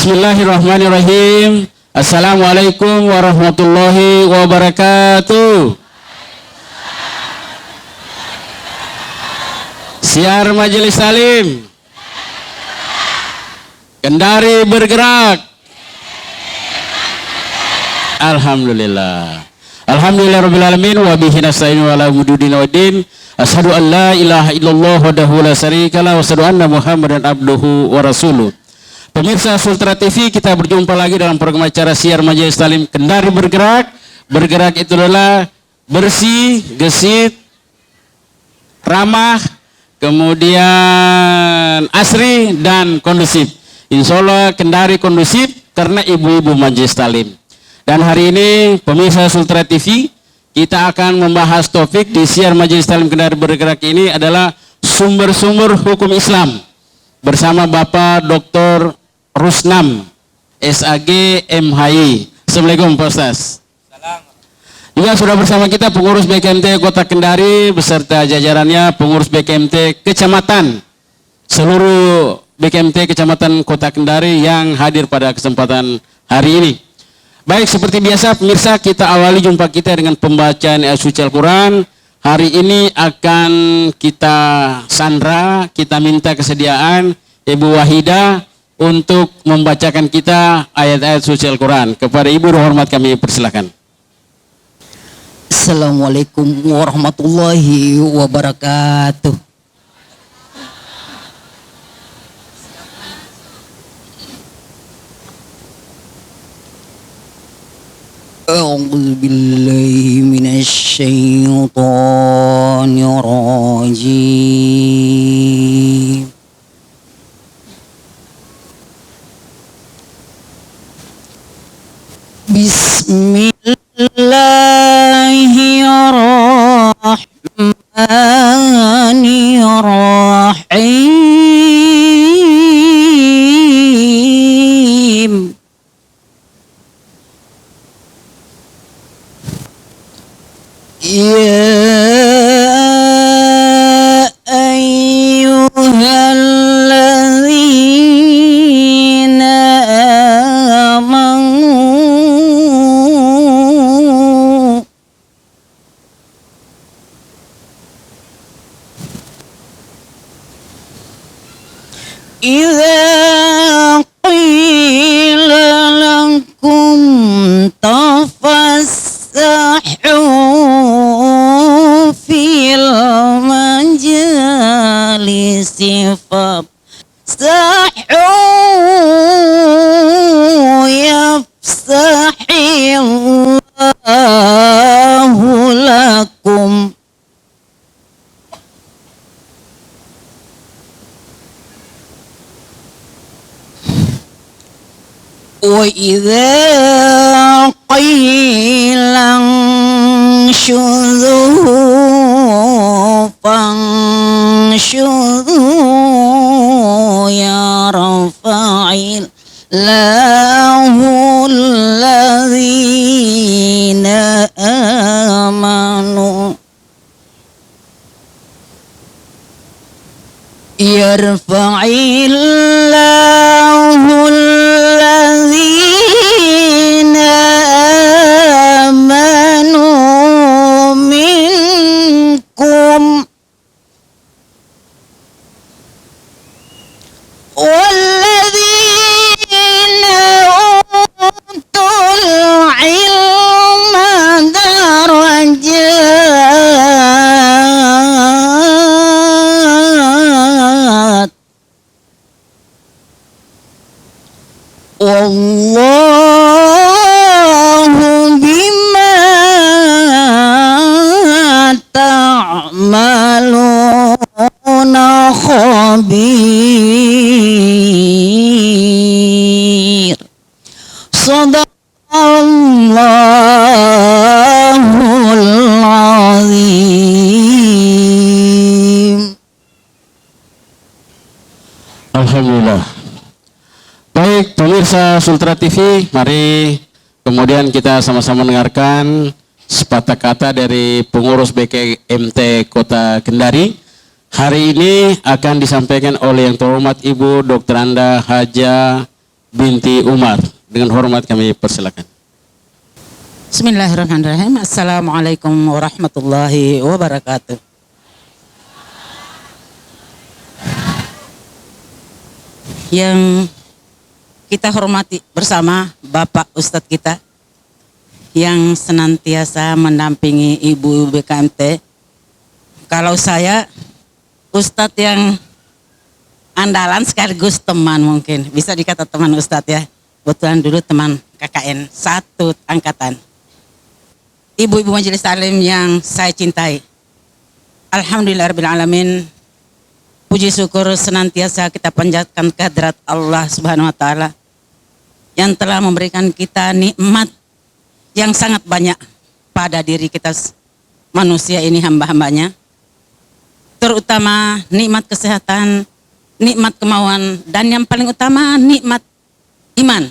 Bismillahirrahmanirrahim. Assalamualaikum warahmatullahi wabarakatuh. Siar Majelis Taklim Kendari bergerak. Alhamdulillah. Alhamdulillah rabbil alamin wa bihi nasta'inu ala umuri waddin. Asyhadu an la ilaha illallah wahdahu la syarikalah wa asyhadu anna Muhammadan abduhu wa rasuluh. Pemirsa Sultra TV, kita berjumpa lagi dalam program acara Siar Majelis Taklim Kendari bergerak. Bergerak itu adalah bersih, gesit, ramah, kemudian asri dan kondusif. Insya Allah Kendari kondusif karena ibu-ibu Majelis Taklim. Dan hari ini pemirsa Sultra TV, kita akan membahas topik di Siar Majelis Taklim Kendari bergerak ini adalah sumber-sumber hukum Islam bersama Bapak Dr. Rusnam SAG MHI. Assalamualaikum Pak Ustaz. Juga sudah bersama kita pengurus BKMT Kota Kendari beserta jajarannya, pengurus BKMT Kecamatan, seluruh BKMT Kecamatan Kota Kendari yang hadir pada kesempatan hari ini. Baik, seperti biasa pemirsa, kita awali jumpa kita dengan pembacaan ayat suci Al-Quran. Hari ini akan kita sandra, kita minta kesediaan Ibu Wahidah untuk membacakan kita ayat-ayat suci Al-Quran. Kepada Ibu hormat kami persilakan. Assalamualaikum warahmatullahi wabarakatuh. A'udzu billahi minasy syaithanir rajim. Bismillahirrahmanirrahim. Ya ayyuhalladzina amanu idza qila lakum tafassahu fil majalisi fafsahu yafsahillahu lakum. Wa idza qila anshudhu fanshudhu yarfa'il lahu alladhina amanu yarfa'illahu alladhina amanu minkum walladhina utul ilma darajat. Wallahu bima ta'maluna khabir. Shadaqallahul azim. Alhamdulillah. Baik pemirsa Sultra TV, mari kemudian kita sama-sama mendengarkan sepatah kata dari pengurus BKMT Kota Kendari. Hari ini akan disampaikan oleh yang terhormat Ibu Dr. Anda Haja binti Umar. Dengan hormat kami persilakan. Bismillahirrahmanirrahim. Assalamualaikum warahmatullahi wabarakatuh. Yang kita hormati bersama Bapak Ustadz kita yang senantiasa mendampingi Ibu BKMT. Kalau saya Ustadz yang andalan sekaligus teman, mungkin bisa dikata teman Ustadz ya. Kebetulan dulu teman KKN satu angkatan. Ibu-ibu majelis taklim yang saya cintai, alhamdulillahirrahmanirrahim, puji syukur senantiasa kita panjatkan kehadirat Allah Subhanahu wa Ta'ala yang telah memberikan kita nikmat yang sangat banyak pada diri kita manusia ini, hamba-hambanya, terutama nikmat kesehatan, nikmat kemauan, dan yang paling utama nikmat iman.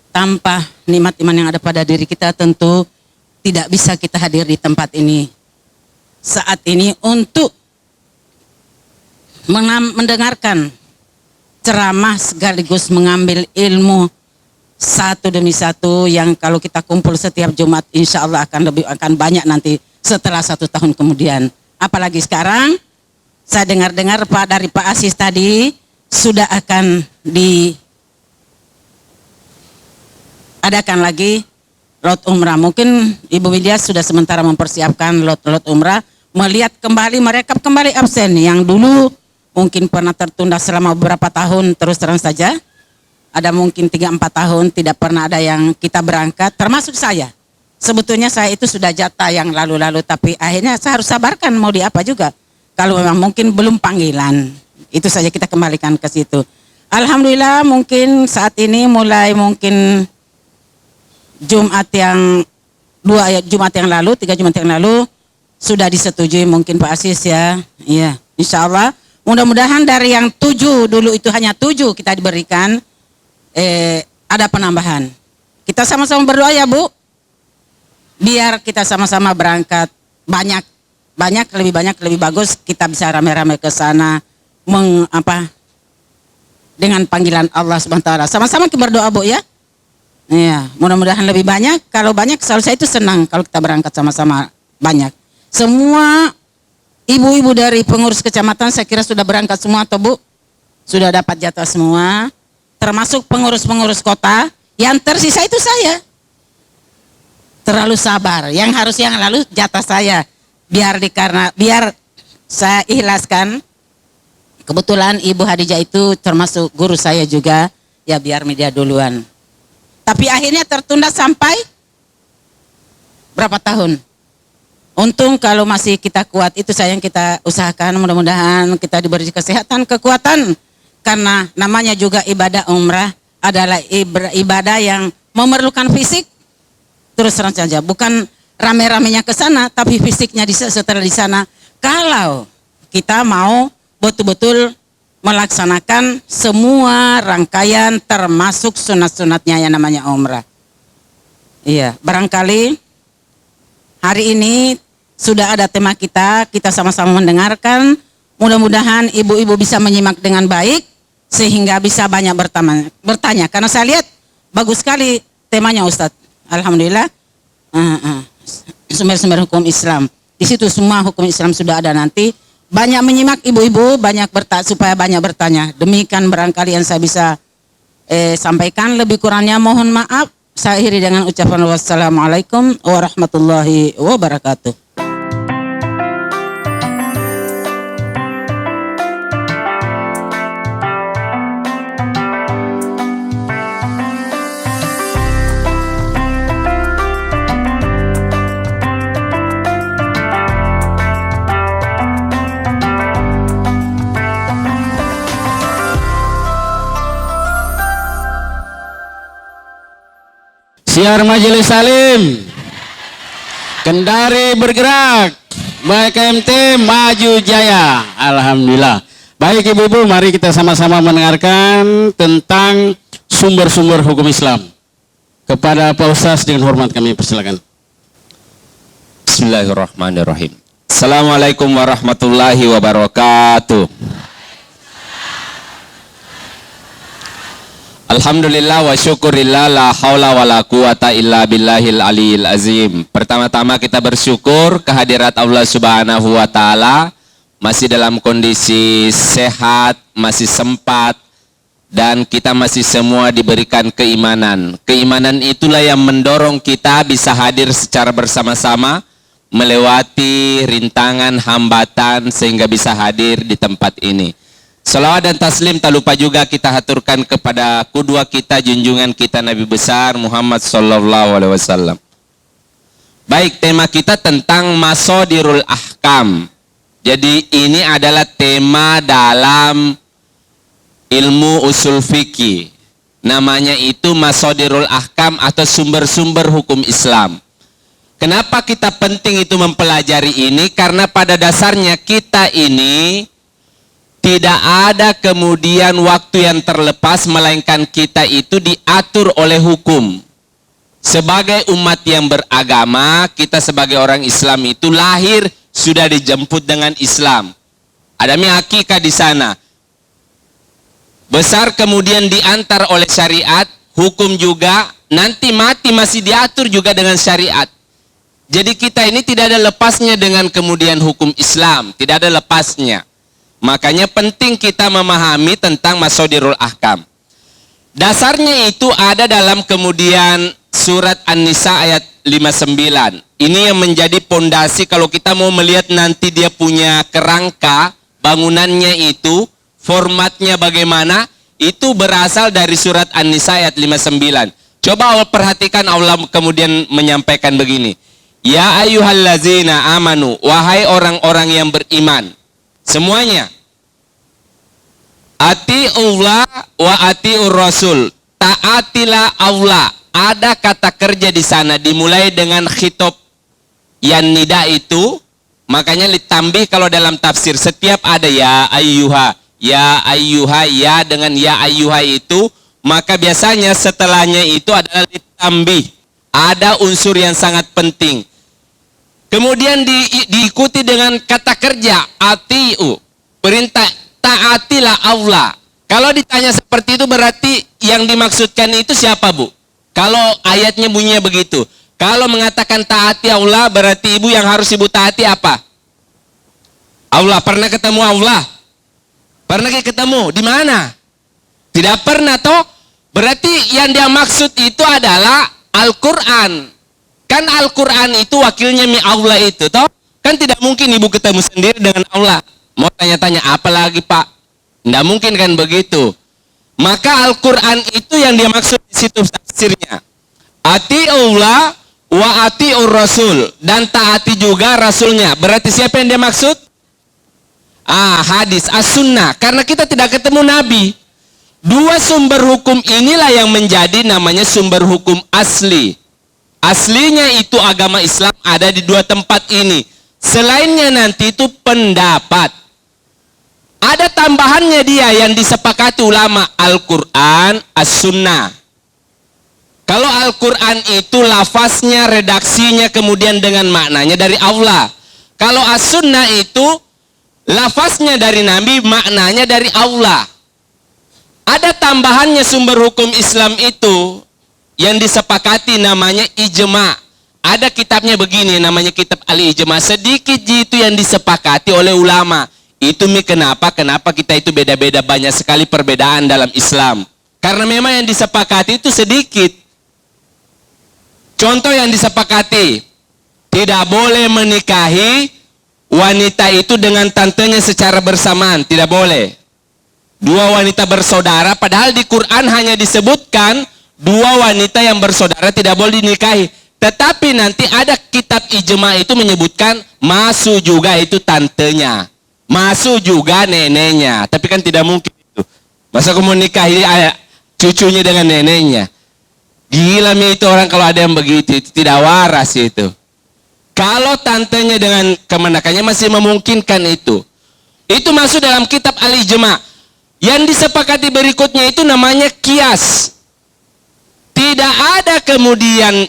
Tanpa nikmat iman yang ada pada diri kita, tentu tidak bisa kita hadir di tempat ini saat ini untuk mendengarkan ceramah sekaligus mengambil ilmu satu demi satu yang kalau kita kumpul setiap Jumat insya Allah akan banyak nanti setelah 1 tahun kemudian. Apalagi sekarang saya dengar-dengar dari Pak Asis tadi sudah akan adakan lagi lot umrah. Mungkin Ibu Widya sudah sementara mempersiapkan lot umrah, melihat kembali, merekap kembali absen yang dulu mungkin pernah tertunda selama beberapa tahun. Terus terang saja ada mungkin 3-4 tahun tidak pernah ada yang kita berangkat, termasuk saya. Sebetulnya saya itu sudah jatah yang lalu-lalu, tapi akhirnya saya harus sabarkan, mau di apa juga. Kalau memang mungkin belum panggilan, itu saja kita kembalikan ke situ. Alhamdulillah mungkin saat ini mulai mungkin Jumat yang 3 Jumat yang lalu sudah disetujui mungkin Pak Asis ya. Iya, insya Allah. Mudah-mudahan dari yang 7 dulu itu hanya 7 kita diberikan, ada penambahan. Kita sama-sama berdoa ya Bu, biar kita sama-sama berangkat lebih banyak lebih bagus, kita bisa rame-rame ke sana dengan panggilan Allah Subhanahu wa Ta'ala. Sama-sama kita berdoa Bu ya. Iya, mudah-mudahan lebih banyak. Kalau banyak, selalu saya itu senang kalau kita berangkat sama-sama banyak. Semua ibu-ibu dari pengurus kecamatan saya kira sudah berangkat semua atau Bu? Sudah dapat jatah semua, termasuk pengurus-pengurus kota. Yang tersisa itu saya. Terlalu sabar. Yang harusnya yang lalu jatah saya. Biar saya ikhlaskan. Kebetulan Ibu Hadijah itu termasuk guru saya juga. Ya biar media duluan. Tapi akhirnya tertunda sampai berapa tahun. Untung kalau masih kita kuat, itu saya yang kita usahakan, mudah-mudahan kita diberi kesehatan, kekuatan. Karena namanya juga ibadah umrah adalah ibadah yang memerlukan fisik. Terus terang saja, bukan rame-ramenya ke sana, tapi fisiknya setelah di sana. Kalau kita mau betul-betul melaksanakan semua rangkaian termasuk sunat-sunatnya yang namanya umrah. Iya, barangkali hari ini sudah ada tema kita sama-sama mendengarkan. Mudah-mudahan ibu-ibu bisa menyimak dengan baik sehingga bisa banyak bertanya. Karena saya lihat bagus sekali temanya Ustadz. Alhamdulillah. Sumber-sumber hukum Islam. Di situ semua hukum Islam sudah ada nanti. Banyak menyimak ibu-ibu, supaya banyak bertanya. Demikian barangkali yang saya bisa sampaikan. Lebih kurangnya mohon maaf. Saya akhiri dengan ucapan wassalamualaikum warahmatullahi wabarakatuh. Siar Majelis Salim, Kendari bergerak, BKMT maju jaya. Alhamdulillah. Baik ibu-ibu, mari kita sama-sama mendengarkan tentang sumber-sumber hukum Islam. Kepada Pak Ustaz dengan hormat kami persilakan. Bismillahirrahmanirrahim. Assalamualaikum warahmatullahi wabarakatuh. Alhamdulillah wa syukurillah la haula wa la quwata illa billahil aliyil azim. Pertama-tama kita bersyukur kehadirat Allah Subhanahu wa taala masih dalam kondisi sehat, masih sempat, dan kita masih semua diberikan keimanan. Keimanan itulah yang mendorong kita bisa hadir secara bersama-sama melewati rintangan, hambatan sehingga bisa hadir di tempat ini. Salawat dan taslim tak lupa juga kita haturkan kepada kudua kita, junjungan kita Nabi besar Muhammad sallallahu alaihi wasallam. Baik, tema kita tentang Masadirul Ahkam. Jadi ini adalah tema dalam ilmu usul fikih. Namanya itu Masadirul Ahkam atau sumber-sumber hukum Islam. Kenapa kita penting itu mempelajari ini? Karena pada dasarnya kita ini tidak ada kemudian waktu yang terlepas, melainkan kita itu diatur oleh hukum. Sebagai umat yang beragama, kita sebagai orang Islam itu lahir sudah dijemput dengan Islam. Ada akikah di sana. Besar kemudian diantar oleh syariat, hukum juga, nanti mati masih diatur juga dengan syariat. Jadi kita ini tidak ada lepasnya dengan kemudian hukum Islam, tidak ada lepasnya. Makanya penting kita memahami tentang Masadirul Ahkam. Dasarnya itu ada dalam kemudian surat An-Nisa ayat 59. Ini yang menjadi pondasi kalau kita mau melihat nanti dia punya kerangka, bangunannya itu, formatnya bagaimana, itu berasal dari surat An-Nisa ayat 59. Coba perhatikan Allah kemudian menyampaikan begini. Ya ayyuhallazina amanu, wahai orang-orang yang beriman. Semuanya. Ati'ullah wa ati'ur rasul. Taatilah Allah. Ada kata kerja di sana dimulai dengan khitab yang nida itu. Makanya ditambih kalau dalam tafsir setiap ada ya ayyuha, ya dengan ya ayyuha itu, maka biasanya setelahnya itu adalah ditambih. Ada unsur yang sangat penting. Kemudian diikuti dengan kata kerja ati'u, perintah taatilah Allah. Kalau ditanya seperti itu berarti yang dimaksudkan itu siapa, Bu? Kalau ayatnya bunyinya begitu. Kalau mengatakan taati Allah berarti ibu yang harus ibu taati apa? Allah. Pernah ketemu Allah? Pernah ketemu? Di mana? Tidak pernah toh? Berarti yang dia maksud itu adalah Al-Quran. Kan Al-Quran itu wakilnya Allah itu toh? Kan tidak mungkin ibu ketemu sendiri dengan Allah. Mau tanya-tanya apa lagi, Pak? Tidak mungkin kan begitu. Maka Al-Quran itu yang dia maksud di situ tafsirnya. Ati'ullah wa ati'ur rasul. Dan taati juga rasulnya. Berarti siapa yang dia maksud? Hadis, as-sunnah. Karena kita tidak ketemu Nabi. Dua sumber hukum inilah yang menjadi namanya sumber hukum asli. Aslinya itu agama Islam ada di dua tempat ini. Selainnya nanti itu pendapat. Ada tambahannya dia yang disepakati ulama, Al-Quran, As-Sunnah. Kalau Al-Quran itu lafaznya, redaksinya, kemudian dengan maknanya dari Allah. Kalau As-Sunnah itu lafaznya dari Nabi, maknanya dari Allah. Ada tambahannya sumber hukum Islam itu yang disepakati namanya ijma. Ada kitabnya begini namanya kitab Al-Ijma. Sedikit itu yang disepakati oleh ulama. Itu kenapa kita itu beda-beda, banyak sekali perbedaan dalam Islam. Karena memang yang disepakati itu sedikit. Contoh yang disepakati, tidak boleh menikahi wanita itu dengan tantenya secara bersamaan, tidak boleh. Dua wanita bersaudara, padahal di Quran hanya disebutkan dua wanita yang bersaudara tidak boleh dinikahi. Tetapi nanti ada kitab ijma itu menyebutkan masuk juga itu tantenya, masuk juga neneknya. Tapi kan tidak mungkin itu. Masa aku mau nikahi cucunya dengan neneknya? Gila itu orang kalau ada yang begitu, itu tidak waras itu. Kalau tantenya dengan kemenakannya masih memungkinkan itu. Itu masuk dalam kitab Al-Ijma. Yang disepakati berikutnya itu namanya kias. Tidak ada kemudian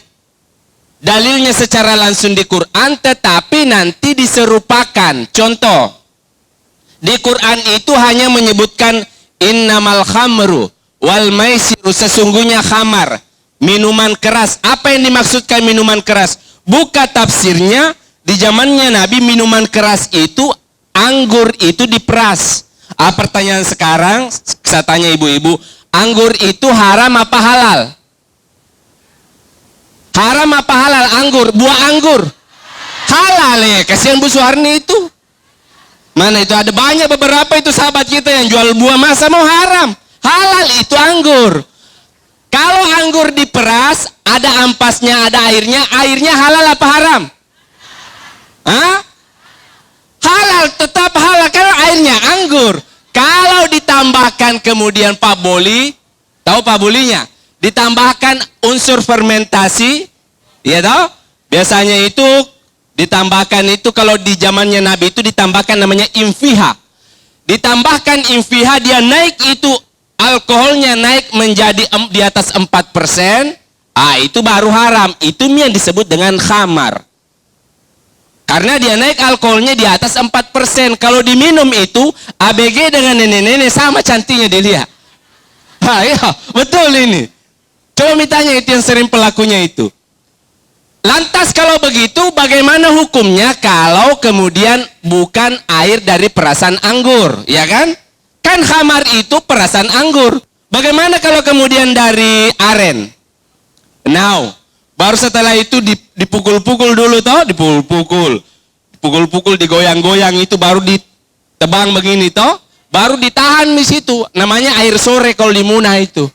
dalilnya secara langsung di Quran, tetapi nanti diserupakan. Contoh, di Quran itu hanya menyebutkan innamal khamru wal maisiru, sesungguhnya khamar, minuman keras. Apa yang dimaksudkan minuman keras? Buka tafsirnya, di zamannya Nabi minuman keras itu anggur itu diperas. Pertanyaan sekarang, saya tanya ibu-ibu, anggur itu haram apa halal? Haram apa halal anggur? Buah anggur? Halal ya, kasihan Bu Suharni itu. Mana itu ada banyak beberapa itu sahabat kita yang jual buah, masa mau haram? Halal itu anggur. Kalau anggur diperas, ada ampasnya, ada airnya. Airnya halal apa haram? Hah? Halal, tetap halal. Kalau airnya anggur. Kalau ditambahkan kemudian Pak Boli, tahu Pak Bolinya? Ditambahkan unsur fermentasi, ya tahu? Biasanya itu ditambahkan itu kalau di zamannya Nabi itu ditambahkan namanya imfiha. Ditambahkan imfiha, dia naik itu, alkoholnya naik menjadi di atas 4%, itu baru haram. Itu yang disebut dengan khamar. Karena dia naik alkoholnya di atas 4%. Kalau diminum itu, ABG dengan nenek-nenek sama cantiknya dilihat. Iya, betul ini. Coba mitanya itu yang sering pelakunya itu. Lantas kalau begitu, bagaimana hukumnya kalau kemudian bukan air dari perasan anggur, ya kan? Kan khamar itu perasan anggur. Bagaimana kalau kemudian dari aren? Now, baru setelah itu dipukul-pukul dulu toh, dipukul-pukul, digoyang-goyang itu baru ditebang begini toh, baru ditahan di situ. Namanya air sore kalau di Muna itu.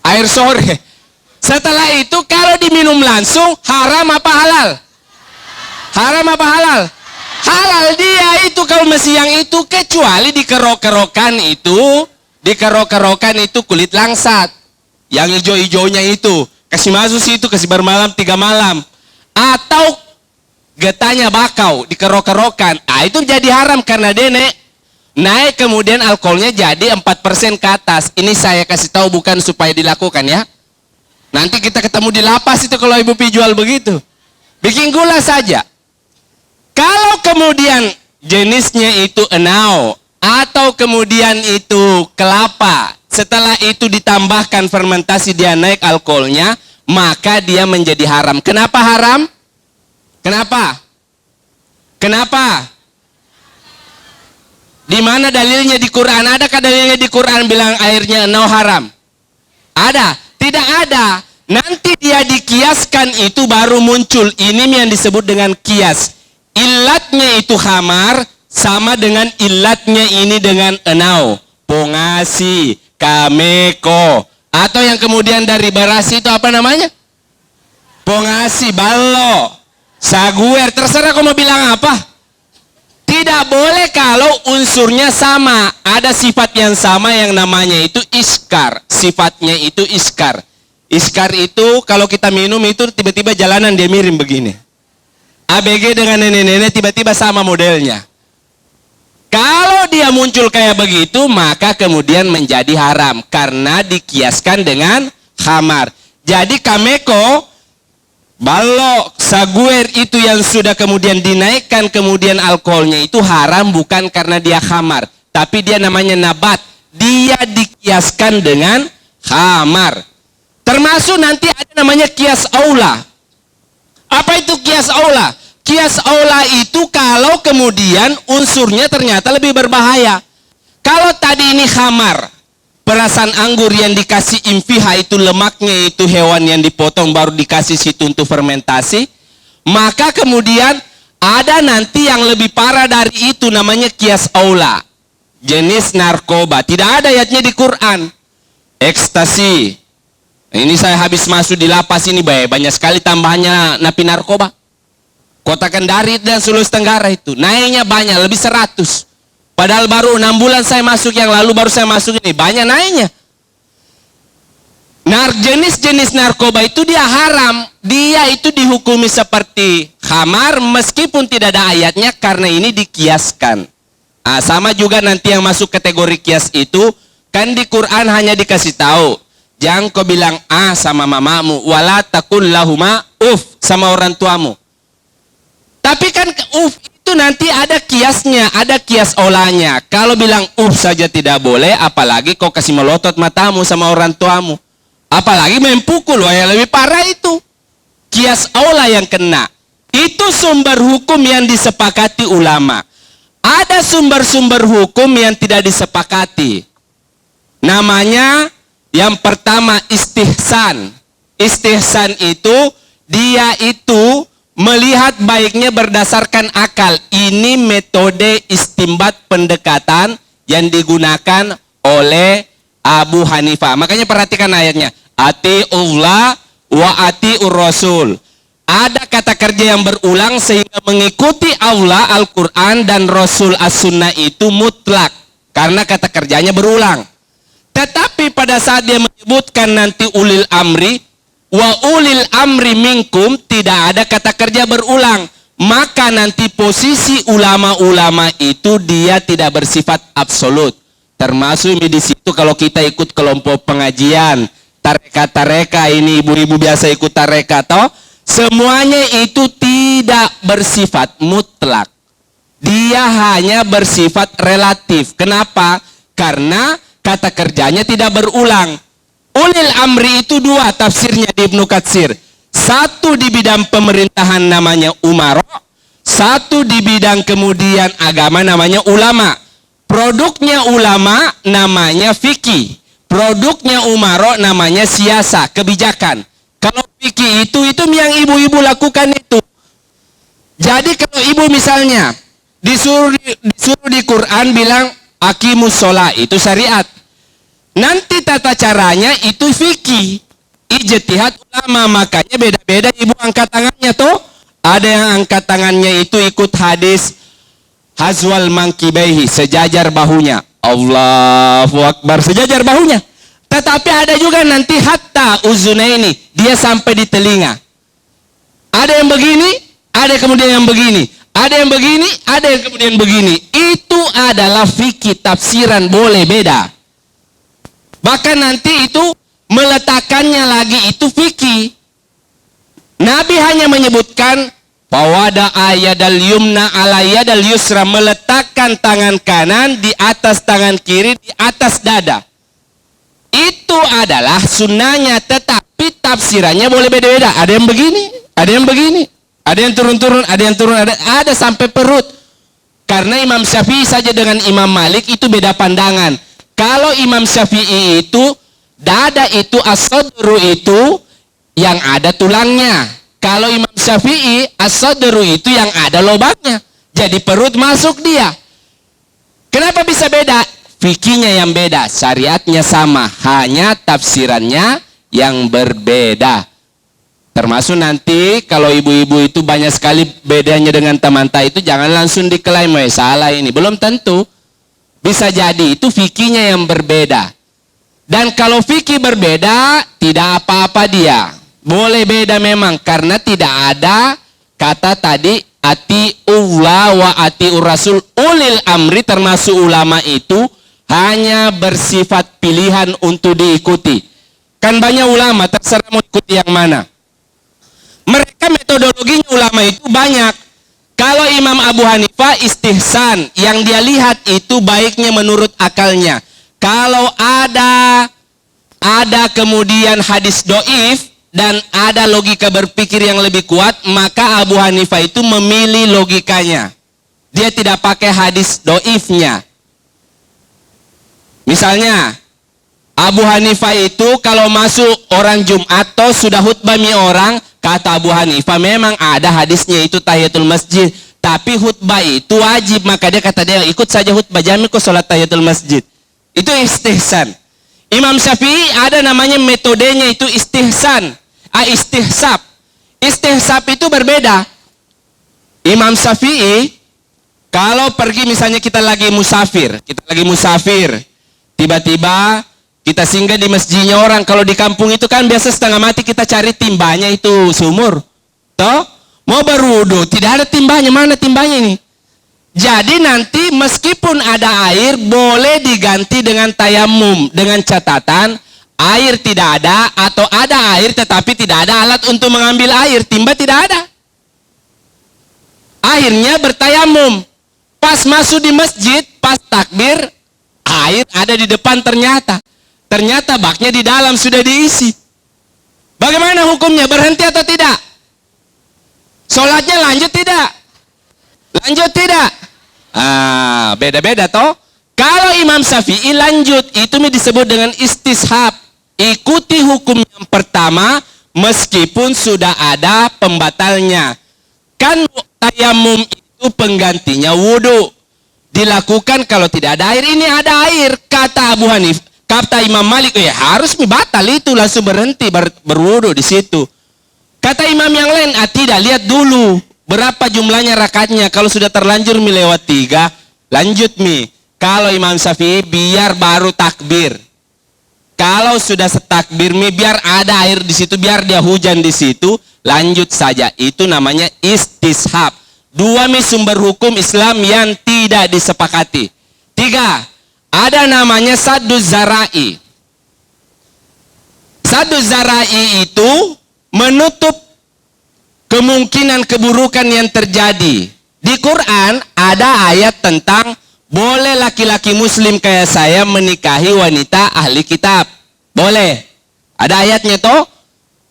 Air sore. Setelah itu kalau diminum langsung haram apa halal? Haram apa halal? Halal dia itu kalau siang itu, kecuali dikerok-kerokan itu kulit langsat. Yang hijau-hijaunya itu kasih masuk situ, kasih bermalam 3 malam. Atau getahnya bakau, dikerok-kerokan. Itu jadi haram karena dia naik kemudian alkoholnya jadi 4% ke atas. Ini saya kasih tahu bukan supaya dilakukan ya. Nanti kita ketemu di lapas itu kalau ibu pi jual begitu. Bikin gula saja. Kalau kemudian jenisnya itu enau atau kemudian itu kelapa, setelah itu ditambahkan fermentasi dia naik alkoholnya, maka dia menjadi haram. Kenapa haram? Kenapa? Kenapa? Di mana dalilnya di Quran? Adakah dalilnya di Quran bilang airnya enau haram? Ada? Tidak ada. Nanti dia dikiaskan itu baru muncul. Ini yang disebut dengan kias. Ilatnya itu khamar sama dengan ilatnya ini dengan enau. Pongasi, kameko. Atau yang kemudian dari barasi itu apa namanya? Pongasi, ballo, saguer. Terserah kau mau bilang apa. Tidak boleh kalau unsurnya sama. Ada sifat yang sama yang namanya itu iskar. Sifatnya itu iskar. Iskar itu kalau kita minum itu tiba-tiba jalanan dia miring begini. ABG dengan nenek-nenek tiba-tiba sama modelnya. Kalau dia muncul kayak begitu, maka kemudian menjadi haram. Karena dikiaskan dengan khamar. Jadi kameko, balok, saguer itu yang sudah kemudian dinaikkan kemudian alkoholnya itu haram bukan karena dia khamar. Tapi dia namanya nabat. Dia dikiaskan dengan khamar. Termasuk nanti ada namanya kias aula. Apa itu kias aula? Kias aula itu kalau kemudian unsurnya ternyata lebih berbahaya. Kalau tadi ini khamar, perasan anggur yang dikasih imfiha itu lemaknya itu hewan yang dipotong baru dikasih situ untuk fermentasi, maka kemudian ada nanti yang lebih parah dari itu namanya kias aula. Jenis narkoba, tidak ada ayatnya di Quran. Ekstasi. Ini saya habis masuk di lapas ini, banyak sekali tambahannya napi narkoba. Kota Kendari dan Sulawesi Tenggara itu naiknya banyak, lebih 100. Padahal baru 6 bulan saya masuk, yang lalu baru saya masuk ini, banyak naiknya. Jenis-jenis narkoba itu dia haram. Dia itu dihukumi seperti khamar meskipun tidak ada ayatnya karena ini dikiaskan. Sama juga nanti yang masuk kategori kias itu, kan di Quran hanya dikasih tahu. Jangan kau bilang sama mamamu, wala takul lahuma sama orang tuamu. Tapi kan itu itu nanti ada kiasnya, ada kias olahnya. Kalau bilang saja tidak boleh, apalagi kau kasih melotot matamu sama orang tuamu. Apalagi main pukul, wah yang lebih parah itu. Kias olah yang kena. Itu sumber hukum yang disepakati ulama. Ada sumber-sumber hukum yang tidak disepakati. Namanya yang pertama istihsan. Istihsan itu dia itu melihat baiknya berdasarkan akal. Ini metode istimbat pendekatan yang digunakan oleh Abu Hanifah. Makanya perhatikan ayatnya. Ati'ullah wa ati'ur rasul. Ada kata kerja yang berulang sehingga mengikuti Allah Al-Quran dan Rasul As-Sunnah itu mutlak. Karena kata kerjanya berulang. Tetapi pada saat dia menyebutkan nanti ulil amri, wa ulil amri minkum, tidak ada kata kerja berulang. Maka nanti posisi ulama-ulama itu dia tidak bersifat absolut. Termasuk di situ kalau kita ikut kelompok pengajian, tareka-tareka ini ibu-ibu biasa ikut tareka toh, semuanya itu tidak bersifat mutlak. Dia hanya bersifat relatif. Kenapa? Karena kata kerjanya tidak berulang. Ulil amri itu dua tafsirnya di Ibnu Katsir. Satu di bidang pemerintahan namanya umaro, satu di bidang kemudian agama namanya ulama. Produknya ulama namanya fikih. Produknya umaro namanya siasa, kebijakan. Kalau fikih itu yang ibu-ibu lakukan itu. Jadi kalau ibu misalnya disuruh di Quran bilang aqimus sholat, itu syariat. Nanti tata caranya itu fikih, ijtihad ulama. Makanya beda-beda ibu angkat tangannya tuh. Ada yang angkat tangannya itu ikut hadis hazwal mankibaihi, sejajar bahunya. Allahu Akbar, sejajar bahunya. Tetapi ada juga nanti hatta uzunaini, dia sampai di telinga. Ada yang begini, ada kemudian yang begini. Ada yang begini, ada yang kemudian begini. Itu adalah fikih, tafsiran boleh beda. Bahkan nanti itu meletakkannya lagi itu fikih. Nabi hanya menyebutkan fawada ayadal yumna ala yadal yusra, meletakkan tangan kanan di atas tangan kiri di atas dada. Itu adalah sunnahnya, tetapi tafsirannya boleh beda-beda. Ada yang begini, ada yang begini, ada yang turun-turun, ada yang turun, ada sampai perut. Karena Imam Syafi'i saja dengan Imam Malik itu beda pandangan. Kalau Imam Syafi'i itu dada itu as-sadru itu yang ada tulangnya. Kalau Imam Syafi'i as-sadru itu yang ada lubangnya. Jadi perut masuk dia. Kenapa bisa beda? Fikihnya yang beda, syariatnya sama, hanya tafsirannya yang berbeda. Termasuk nanti kalau ibu-ibu itu banyak sekali bedanya dengan temanta itu, jangan langsung diklaim salah ini. Belum tentu. Bisa jadi itu fikihnya yang berbeda. Dan kalau fikih berbeda, tidak apa-apa dia. Boleh beda memang, karena tidak ada kata tadi ati'ullah wa ati'ur rasul. Ulil amri termasuk ulama itu hanya bersifat pilihan untuk diikuti. Kan banyak ulama, terserah mau ikuti yang mana. Mereka metodologinya ulama itu banyak. Kalau Imam Abu Hanifah istihsan, yang dia lihat itu baiknya menurut akalnya. Kalau ada kemudian hadis doif dan ada logika berpikir yang lebih kuat, maka Abu Hanifah itu memilih logikanya. Dia tidak pakai hadis doifnya. Misalnya, Abu Hanifah itu kalau masuk orang Jumat atau sudah khutbah orang, kata Abu Hanifah memang ada hadisnya itu tahiyatul masjid, tapi khutbah itu wajib, maka dia kata dia ikut saja khutbah jami kok salat tahiyatul masjid. Itu istihsan. Imam Syafi'i ada namanya metodenya itu istihsan, istihsab. Istihsab itu berbeda. Imam Syafi'i kalau pergi misalnya kita lagi musafir, tiba-tiba kita singgah di masjidnya orang. Kalau di kampung itu kan biasa setengah mati kita cari timbanya itu sumur. Toh, mau berwudu, tidak ada timbanya. Mana timbanya ini? Jadi nanti meskipun ada air, boleh diganti dengan tayamum. Dengan catatan, air tidak ada atau ada air tetapi tidak ada alat untuk mengambil air. Timba tidak ada. Akhirnya bertayamum. Pas masuk di masjid, pas takbir, air ada di depan ternyata. Ternyata baknya di dalam sudah diisi. Bagaimana hukumnya? Berhenti atau tidak? Sholatnya lanjut tidak? Lanjut tidak? Beda-beda toh. Kalau Imam Syafi'i lanjut, itu disebut dengan istishab. Ikuti hukum yang pertama, meskipun sudah ada pembatalnya. Kan tayamum itu penggantinya wudhu. Dilakukan kalau tidak ada air. Ini ada air. Kata Abu Hanif, kata Imam Malik, harus batal itu, langsung berhenti berwudhu di situ. Kata imam yang lain, tidak, lihat dulu berapa jumlahnya rakaatnya. Kalau sudah terlanjur lewat 3, lanjut Kalau Imam Syafi'i biar baru takbir. Kalau sudah setakbir biar ada air di situ, biar dia hujan di situ, lanjut saja. Itu namanya istishab. 2 sumber hukum Islam yang tidak disepakati. 3, ada namanya sadduz zara'i. Sadduz zara'i itu menutup kemungkinan keburukan yang terjadi. Di Quran ada ayat tentang boleh laki-laki muslim kayak saya menikahi wanita ahli kitab. Boleh. Ada ayatnya toh?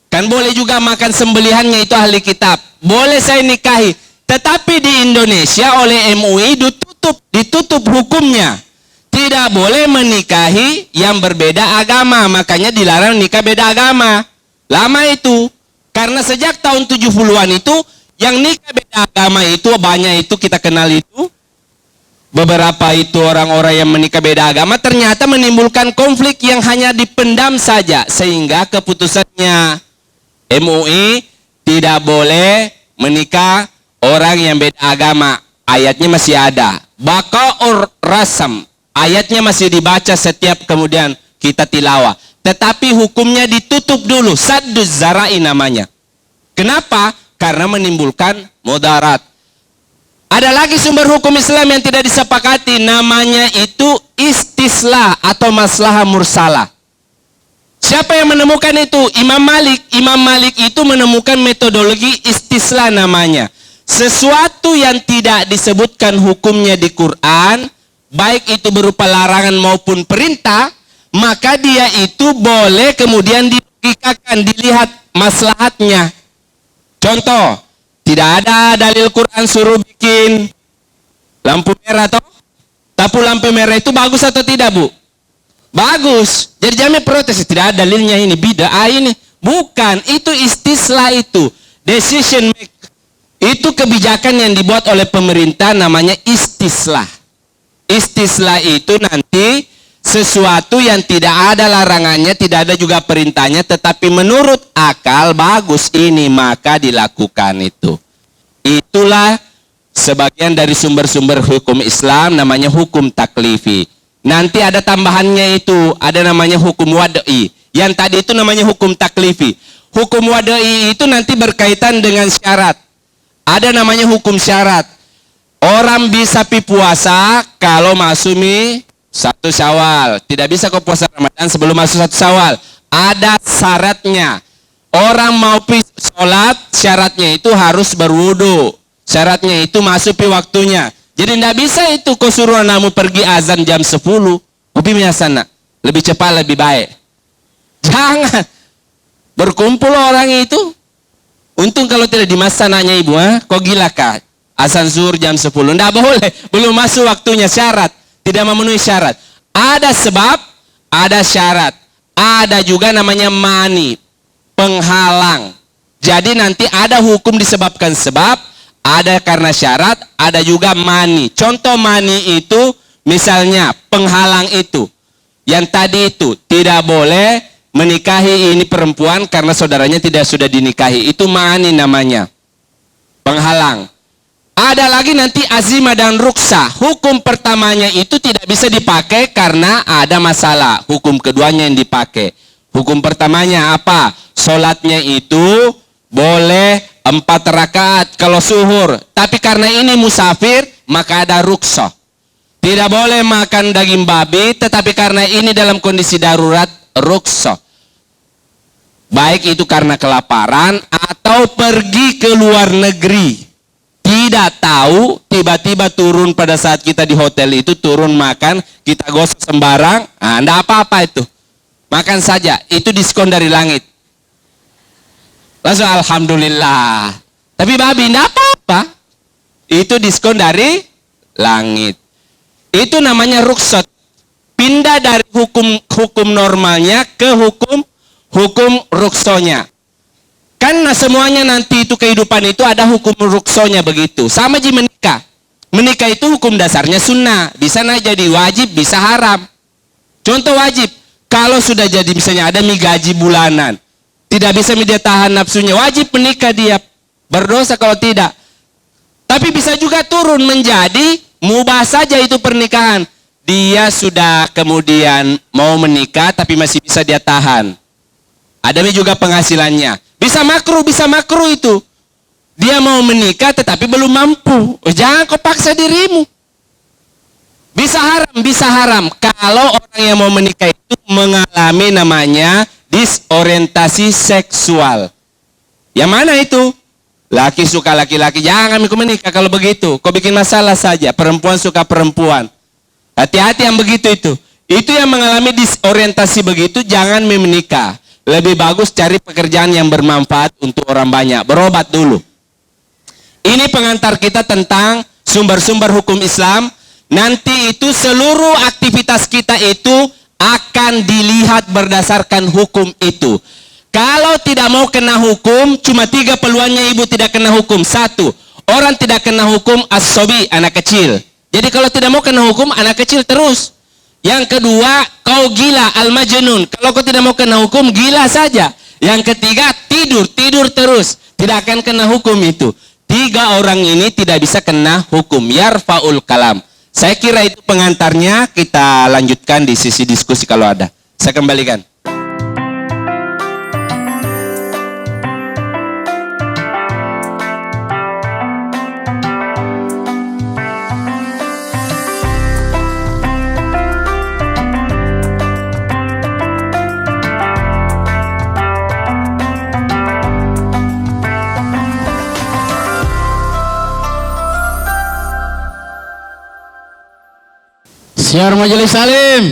Kan boleh juga makan sembelihannya itu ahli kitab. Boleh saya nikahi. Tetapi di Indonesia oleh MUI ditutup hukumnya. Tidak boleh menikahi yang berbeda agama. Makanya dilarang nikah beda agama. Lama itu. Karena sejak tahun 70-an itu, yang nikah beda agama itu, banyak itu kita kenal itu. Beberapa itu orang-orang yang menikah beda agama, ternyata menimbulkan konflik yang hanya dipendam saja. Sehingga keputusannya MUI tidak boleh menikah orang yang beda agama. Ayatnya masih ada. Baqa'ur rasam. Ayatnya masih dibaca setiap kemudian kita tilawah. Tetapi hukumnya ditutup dulu. Sadduz zara'i namanya. Kenapa? Karena menimbulkan mudarat. Ada lagi sumber hukum Islam yang tidak disepakati. Namanya itu istislah atau maslahah mursalah. Siapa yang menemukan itu? Imam Malik. Imam Malik itu menemukan metodologi istislah namanya. Sesuatu yang tidak disebutkan hukumnya di Quran, baik itu berupa larangan maupun perintah, maka dia itu boleh kemudian dilogikakan, dilihat maslahatnya. Contoh, tidak ada dalil Quran suruh bikin lampu merah toh? Tapi lampu merah itu bagus atau tidak, Bu? Bagus. Jadi jangan protes, tidak ada dalilnya ini, bid'ah ini. Bukan, itu istislah itu. Decision make. Itu kebijakan yang dibuat oleh pemerintah namanya istislah. Istislah itu nanti sesuatu yang tidak ada larangannya, tidak ada juga perintahnya, tetapi menurut akal bagus ini, maka dilakukan itu. Itulah sebagian dari sumber-sumber hukum Islam, namanya hukum taklifi. Nanti ada tambahannya itu, ada namanya hukum wad'i. Yang tadi itu namanya hukum taklifi. Hukum wad'i itu nanti berkaitan dengan syarat. Ada namanya hukum syarat. Orang bisa puasa kalau masuk 1 Syawal. Tidak bisa kau puasa Ramadan sebelum masuk 1 Syawal. Ada syaratnya. Orang mau sholat, syaratnya itu harus berwudu. Syaratnya itu masuk waktunya. Jadi tidak bisa itu kau suruh anakmu pergi azan jam 10. Kopi biasana. Lebih cepat, lebih baik. Jangan. Berkumpul orang itu. Untung kalau tidak di masa nanya ibu, kau gila kah? Azan zuhur jam 10. Tidak boleh. Belum masuk waktunya, syarat. Tidak memenuhi syarat. Ada sebab, ada syarat. Ada juga namanya mani, penghalang. Jadi nanti ada hukum disebabkan sebab, ada karena syarat, ada juga mani. Contoh mani itu, misalnya penghalang itu. Yang tadi itu, tidak boleh menikahi ini perempuan karena saudaranya tidak sudah dinikahi. Itu mani namanya. Penghalang. Ada lagi nanti azimah dan ruksa. Hukum pertamanya itu tidak bisa dipakai karena ada masalah. Hukum keduanya yang dipakai. Hukum pertamanya apa? Sholatnya itu boleh 4 rakaat kalau zuhur. Tapi karena ini musafir, maka ada ruksa. Tidak boleh makan daging babi, tetapi karena ini dalam kondisi darurat, ruksa. Baik itu karena kelaparan atau pergi ke luar negeri. tidak tahu, tiba-tiba turun pada saat kita di hotel itu, turun makan, kita gosok sembarang, enggak apa-apa itu. Makan saja, itu diskon dari langit. Langsung alhamdulillah. Tapi babi enggak apa-apa. Itu diskon dari langit. Itu namanya rukhsat. Pindah dari hukum normalnya ke hukum ruksonya. Karena semuanya nanti itu kehidupan itu ada hukum ruksonya begitu. Sama aja menikah. Menikah itu hukum dasarnya sunnah. Bisa jadi wajib, bisa haram. Contoh wajib. Kalau sudah jadi misalnya ada gaji bulanan. Tidak bisa dia tahan nafsunya. Wajib menikah dia. Berdosa kalau tidak. Tapi bisa juga turun menjadi mubah saja itu pernikahan. Dia sudah kemudian mau menikah tapi masih bisa dia tahan. Ada juga penghasilannya. Bisa makruh itu. Dia mau menikah tetapi belum mampu. Jangan kau paksa dirimu. Bisa haram. Kalau orang yang mau menikah itu mengalami namanya disorientasi seksual. Yang mana itu? Laki suka laki-laki. Jangan kau menikah kalau begitu. Kau bikin masalah saja. Perempuan suka perempuan. Hati-hati yang begitu itu. Itu yang mengalami disorientasi begitu, jangan menikah. Lebih bagus cari pekerjaan yang bermanfaat untuk orang banyak. Berobat dulu. Ini pengantar kita tentang sumber-sumber hukum Islam. Nanti itu seluruh aktivitas kita itu akan dilihat berdasarkan hukum itu. Kalau tidak mau kena hukum, cuma 3 peluangnya ibu tidak kena hukum. 1, orang tidak kena hukum as-sobi, anak kecil. Jadi kalau tidak mau kena hukum, anak kecil terus. Yang kedua, kau gila, al-majnun. Kalau kau tidak mau kena hukum, gila saja. Yang ketiga, tidur terus. Tidak akan kena hukum itu. 3 orang ini tidak bisa kena hukum. Yarfa'ul kalam. Saya kira itu pengantarnya, kita lanjutkan di sisi diskusi kalau ada. Saya kembalikan. Siar Majelis Salim.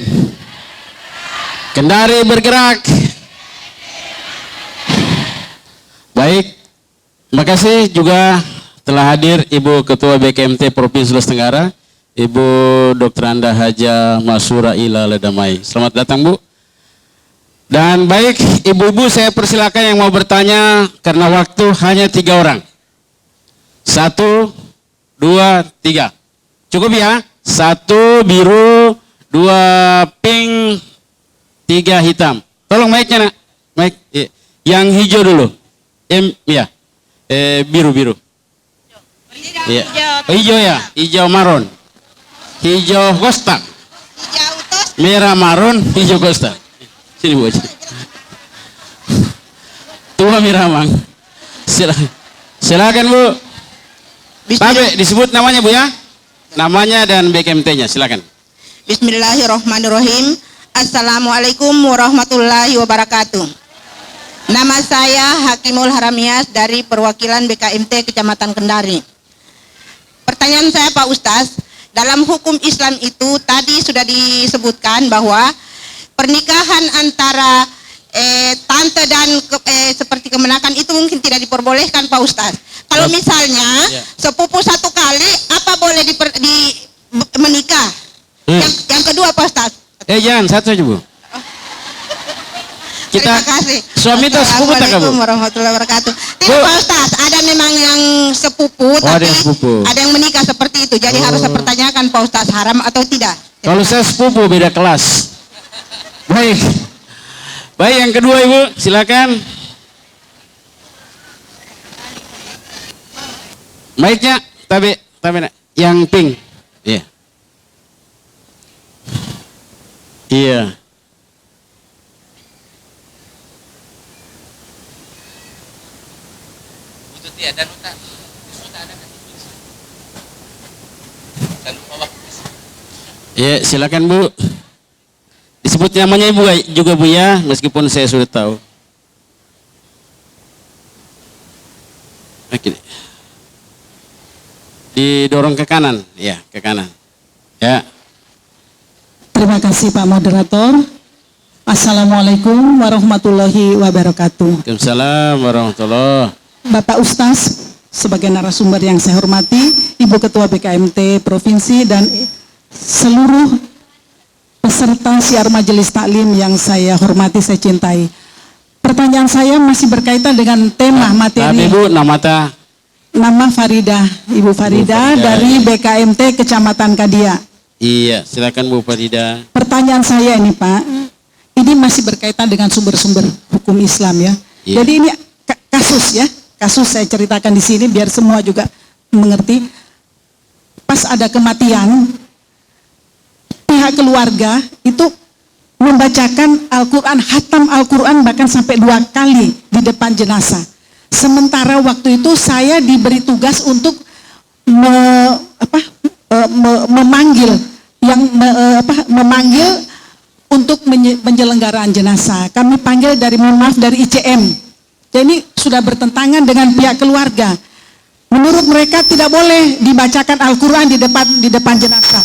Kendari bergerak. Baik, terima kasih juga telah hadir Ibu Ketua BKMT Provinsi Sulawesi Tenggara, Ibu Dr. Anda Haja Masura Ila Ledamai. Selamat datang Bu. Dan baik, ibu-ibu saya persilakan yang mau bertanya karena waktu hanya 3 orang. 1, 2, 3. Cukup ya? 1 biru, 2 pink, 3 hitam. Tolong mic-nya nak. Mic. Yang hijau dulu. Ya. Biru. Ya. Hijau ya. Hijau maron. Hijau kosta. Merah maron, hijau kosta. Sini Bu. Tua merah mang. Silakan Bu. Babe disebut namanya Bu ya. Namanya dan BKMT-nya, silakan. Bismillahirrahmanirrahim. Assalamualaikum warahmatullahi wabarakatuh. Nama saya Hakimul Haramias dari perwakilan BKMT Kecamatan Kendari. Pertanyaan saya Pak Ustaz, dalam hukum Islam itu tadi sudah disebutkan bahwa pernikahan antara tante dan seperti kemenakan itu mungkin tidak diperbolehkan Pak Ustaz. Kalau misalnya sepupu 1 kali, apa boleh menikah? Yang kedua Pak Ustaz. Jangan, satu saja Bu. Kita Terima kasih. Suami itu sepupu tak Bu? Assalamualaikum warahmatullahi wabarakatuh. Tidak Pak Ustaz, ada memang yang sepupu, ada tapi yang sepupu. ada yang menikah seperti itu. Jadi harus saya pertanyakan Pak Ustaz, haram atau tidak? Kalau saya sepupu beda kelas. Baik, yang kedua Ibu, silakan. Mic-nya, tapi nak. Yang pink. Iya. Iya. Ya, silakan Bu. Disebut namanya Ibu juga Bu ya, meskipun saya sudah tahu. Oke. Didorong ke kanan, ya, ke kanan. Ya. Terima kasih Pak Moderator. Assalamualaikum warahmatullahi wabarakatuh. Waalaikumsalam warahmatullahi. Bapak Ustaz, sebagai narasumber yang saya hormati, Ibu Ketua BKMT Provinsi dan seluruh peserta siar majelis taklim yang saya hormati, saya cintai. Pertanyaan saya masih berkaitan dengan tema materi. Ibu, Nama Farida, Ibu Farida dari BKMT Kecamatan Kadia. Iya, silakan Bu Farida. Pertanyaan saya ini Pak, ini masih berkaitan dengan sumber-sumber hukum Islam ya. Iya. Jadi ini kasus ya, kasus saya ceritakan di sini biar semua juga mengerti. Pas ada kematian, pihak keluarga itu membacakan Al-Quran, khatam Al-Quran bahkan sampai 2 kali di depan jenazah. Sementara waktu itu saya diberi tugas untuk memanggil untuk penyelenggaraan jenazah. Kami panggil dari, mohon maaf, dari ICM. Jadi ini sudah bertentangan dengan pihak keluarga. Menurut mereka tidak boleh dibacakan Al-Quran di depan jenazah.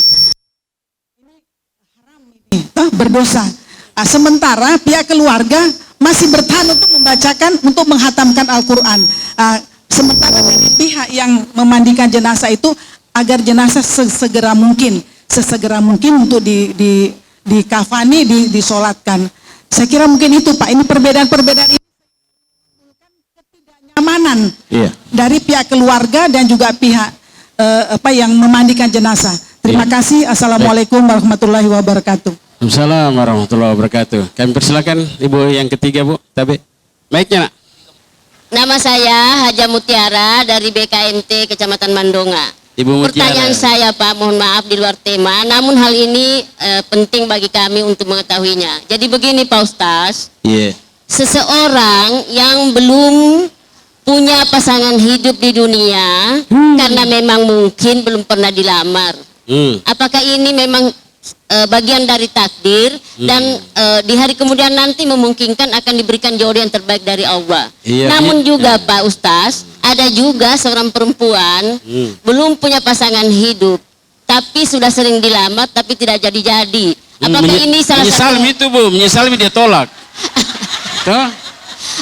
Berdosa. Sementara pihak keluarga masih bertahan untuk membacakan, untuk menghatamkan Al-Quran. Sementara dari pihak yang memandikan jenazah itu agar jenazah sesegera mungkin untuk dikafani, disolatkan. Saya kira mungkin itu Pak. Ini perbedaan-perbedaan ini ketidaknyamanan dari pihak keluarga dan juga pihak yang memandikan jenazah. Terima kasih. Assalamualaikum warahmatullahi wabarakatuh. Waalaikumsalam warahmatullahi wabarakatuh. Kami persilakan Ibu yang ketiga, Bu. Tapi baiknya, Nak. Nama saya Haja Mutiara dari BKMT Kecamatan Mandonga. Ibu Mutiara. Pertanyaan saya Pak, mohon maaf di luar tema, namun hal ini penting bagi kami untuk mengetahuinya. Jadi begini Pak Ustaz, seseorang yang belum punya pasangan hidup di dunia karena memang mungkin belum pernah dilamar. Apakah ini memang bagian dari takdir dan di hari kemudian nanti memungkinkan akan diberikan jodoh yang terbaik dari Allah. Namun juga Pak Ustaz, ada juga seorang perempuan belum punya pasangan hidup tapi sudah sering dilamar tapi tidak jadi-jadi. Apakah ini salah satu itu Bu, menyesal dia tolak.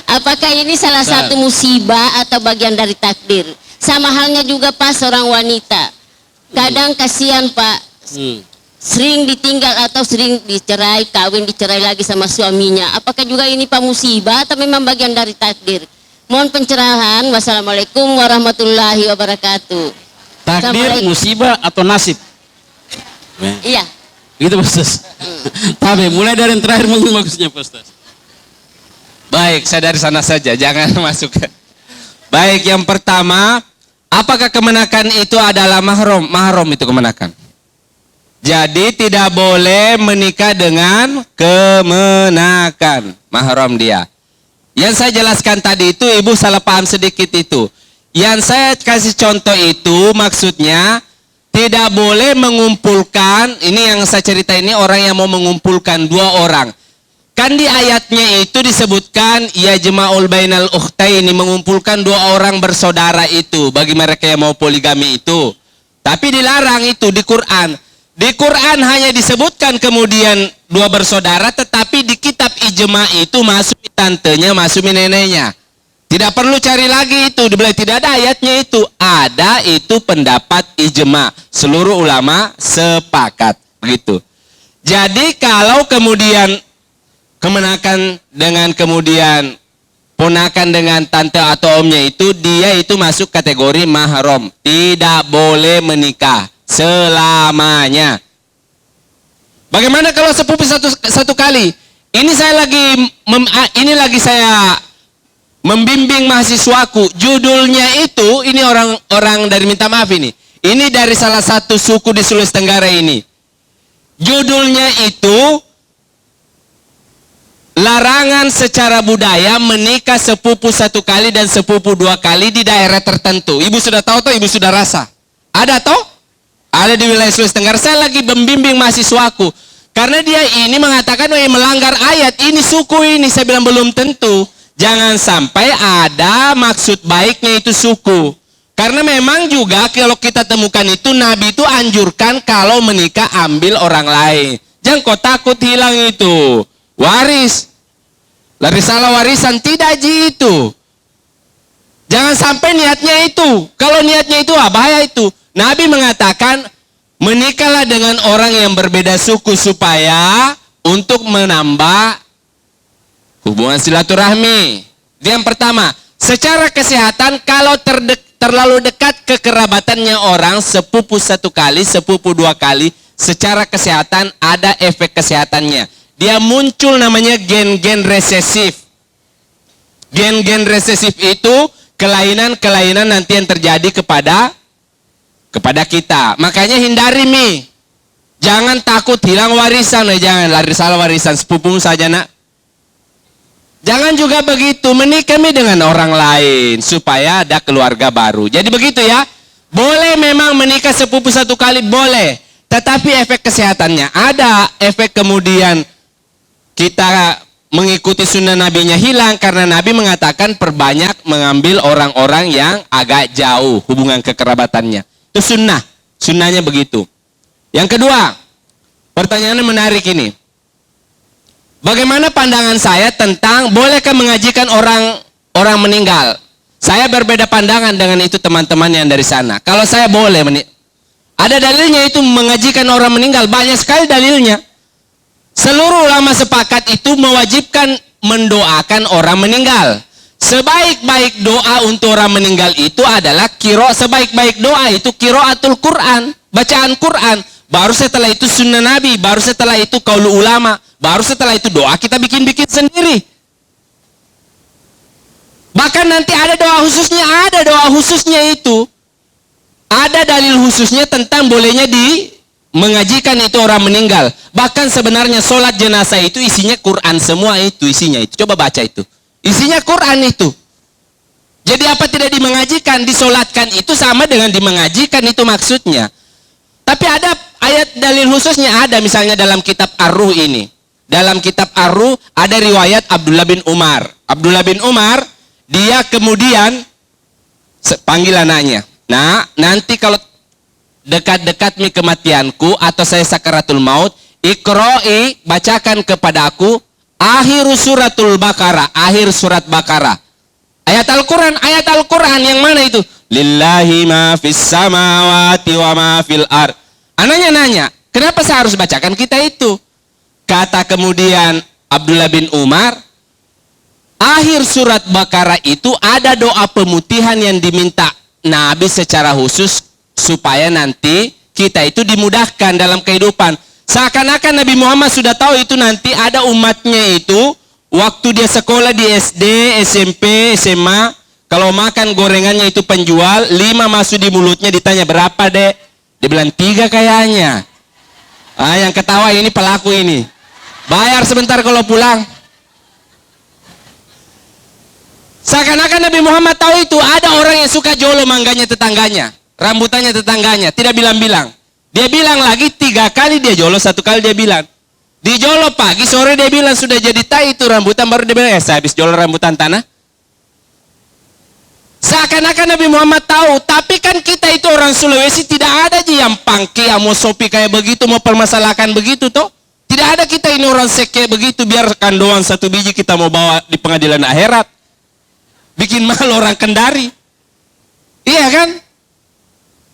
Apakah ini salah satu musibah atau bagian dari takdir? Sama halnya juga Pak, seorang wanita kadang kasihan Pak, sering ditinggal atau sering dicerai, kawin dicerai lagi sama suaminya. Apakah juga ini Pak musibah atau memang bagian dari takdir? Mohon pencerahan. Wassalamualaikum warahmatullahi wabarakatuh. Takdir, musibah atau nasib? Iya. Gitu Pak Ustaz. Tapi mulai dari yang terakhir mungkin bagusnya Pak Ustaz. Baik, saya dari sana saja, jangan masuk. Baik, yang pertama, apakah kemenakan itu adalah mahram? Mahram itu kemenakan. Jadi tidak boleh menikah dengan kemenakan, mahram dia. Yang saya jelaskan tadi itu Ibu salah paham sedikit itu. Yang saya kasih contoh itu maksudnya tidak boleh mengumpulkan, ini yang saya cerita ini orang yang mau mengumpulkan 2 orang. Kan di ayatnya itu disebutkan ya jema'ul bainal ukhtaini, mengumpulkan 2 orang bersaudara itu bagi mereka yang mau poligami itu. Tapi dilarang itu di Quran. Di Quran hanya disebutkan kemudian 2 bersaudara, tetapi di kitab ijma itu masuk tantenya, masuk neneknya. Tidak perlu cari lagi itu, tidak ada ayatnya itu. Ada itu pendapat ijma. Seluruh ulama sepakat begitu. Jadi kalau kemudian kemenakan dengan kemudian ponakan dengan tante atau omnya itu, dia itu masuk kategori mahram, tidak boleh menikah selamanya. Bagaimana kalau sepupu satu kali? Ini saya lagi saya membimbing mahasiswaku. Judulnya itu, ini orang dari minta maaf ini. Ini dari salah satu suku di Sulawesi Tenggara ini. Judulnya itu larangan secara budaya menikah sepupu 1 kali dan sepupu 2 kali di daerah tertentu. Ibu sudah tahu atau Ibu sudah rasa? Ada toh? Ada di wilayah Sulawesi Tenggara. Saya lagi membimbing mahasiswaku. Karena dia ini mengatakan melanggar ayat. Ini suku ini. Saya bilang belum tentu. Jangan sampai ada maksud baiknya itu suku. Karena memang juga kalau kita temukan itu Nabi itu anjurkan kalau menikah ambil orang lain. Jangan kau takut hilang itu waris. Risalah warisan tidak itu. Jangan sampai niatnya itu. Kalau niatnya itu bahaya itu. Nabi mengatakan menikahlah dengan orang yang berbeda suku supaya untuk menambah hubungan silaturahmi. Itu yang pertama. Secara kesehatan kalau terlalu dekat kekerabatannya orang, sepupu satu kali, sepupu dua kali, secara kesehatan ada efek kesehatannya. Dia muncul namanya gen-gen resesif. Gen-gen resesif itu kelainan-kelainan nanti yang terjadi kepada kita. Makanya hindari Mi. Jangan takut hilang warisan, jangan salah warisan sepupumu saja nak. Jangan juga begitu menikah dengan orang lain supaya ada keluarga baru. Jadi begitu ya. Boleh memang menikah sepupu satu kali boleh, tetapi efek kesehatannya ada, efek kemudian kita mengikuti sunnah nabinya hilang karena Nabi mengatakan perbanyak mengambil orang-orang yang agak jauh hubungan kekerabatannya. Itu sunnahnya begitu. Yang kedua, pertanyaannya menarik ini. Bagaimana pandangan saya tentang bolehkah mengajikan orang meninggal? Saya berbeda pandangan dengan itu teman-teman yang dari sana. Kalau saya boleh, ada dalilnya itu mengajikan orang meninggal, banyak sekali dalilnya. Seluruh ulama sepakat itu mewajibkan mendoakan orang meninggal. Sebaik-baik doa untuk orang meninggal itu adalah sebaik-baik doa itu qiraatul Quran, bacaan Quran. Baru setelah itu sunnah Nabi, baru setelah itu qaul ulama, baru setelah itu doa kita bikin-bikin sendiri. Bahkan nanti ada doa khususnya itu. Ada dalil khususnya tentang bolehnya mengajikan itu orang meninggal. Bahkan sebenarnya sholat jenazah itu isinya Quran semua itu isinya itu. Coba baca itu. Isinya Quran itu. Jadi apa tidak dimengajikan, disolatkan itu sama dengan dimengajikan itu maksudnya. Tapi ada ayat dalil khususnya ada misalnya dalam kitab Ar-Ruh ini. Dalam kitab Ar-Ruh ada riwayat Abdullah bin Umar. Abdullah bin Umar dia kemudian panggil anaknya. Nah, nanti kalau dekat-dekat kematianku atau saya sakaratul maut, iqra'i bacakan kepada aku akhir suratul Baqarah, akhir surat Baqarah. Ayat Al-Quran yang mana itu? Lillahi ma fis samawati wa ma fil ard. Anaknya nanya, kenapa saya harus bacakan kita itu? Kata kemudian Abdullah bin Umar, akhir surat Baqarah itu ada doa pemutihan yang diminta Nabi secara khusus supaya nanti kita itu dimudahkan dalam kehidupan. Seakan-akan Nabi Muhammad sudah tahu itu nanti ada umatnya itu waktu dia sekolah di SD, SMP, SMA, kalau makan gorengannya itu penjual, 5 masuk di mulutnya, ditanya berapa dek? Dia bilang 3 kayaknya. Yang ketawa ini pelaku ini. Bayar sebentar kalau pulang. Seakan-akan Nabi Muhammad tahu itu ada orang yang suka jolo mangganya tetangganya, rambutannya tetangganya, tidak bilang-bilang. Dia bilang lagi 3 kali dia jolo, 1 kali dia bilang. Di jolo pagi, sore dia bilang sudah jadi tai itu rambutan, baru dia bilang, saya habis jolo rambutan tanah. Seakan-akan Nabi Muhammad tahu, tapi kan kita itu orang Sulawesi tidak ada aja yang pangki, mau sopi kayak begitu, mau permasalahkan begitu toh. Tidak ada kita ini orang seke begitu, biarkan doang 1 biji kita mau bawa di pengadilan akhirat. Bikin malu orang Kendari. Iya kan?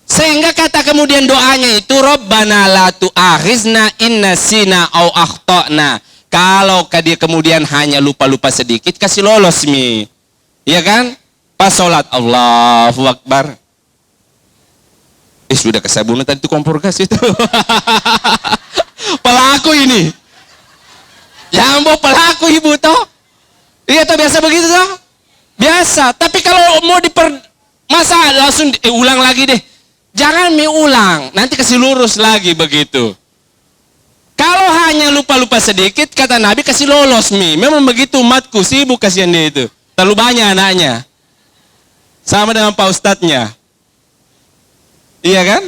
Sehingga kata kemudian doanya itu Rabbana la tu'akhizna inna sina au akhtana. Kalau dia kemudian hanya lupa-lupa sedikit, kasih lolos mi. Iya kan? Pas sholat Allahu Akbar. Sudah kesabunan tadi itu kompor gas itu. Pelaku ini. Yang mau pelaku ibu toh. Iya toh biasa begitu toh. Biasa. Tapi kalau mau masa langsung ulang lagi deh. Jangan ulang. Nanti kasih lurus lagi begitu. Kalau hanya lupa-lupa sedikit, kata Nabi kasih lolos mi. Memang begitu umatku sibuk kasihan dia itu. Terlalu banyak anaknya. Sama dengan Pak Ustadznya. Iya kan?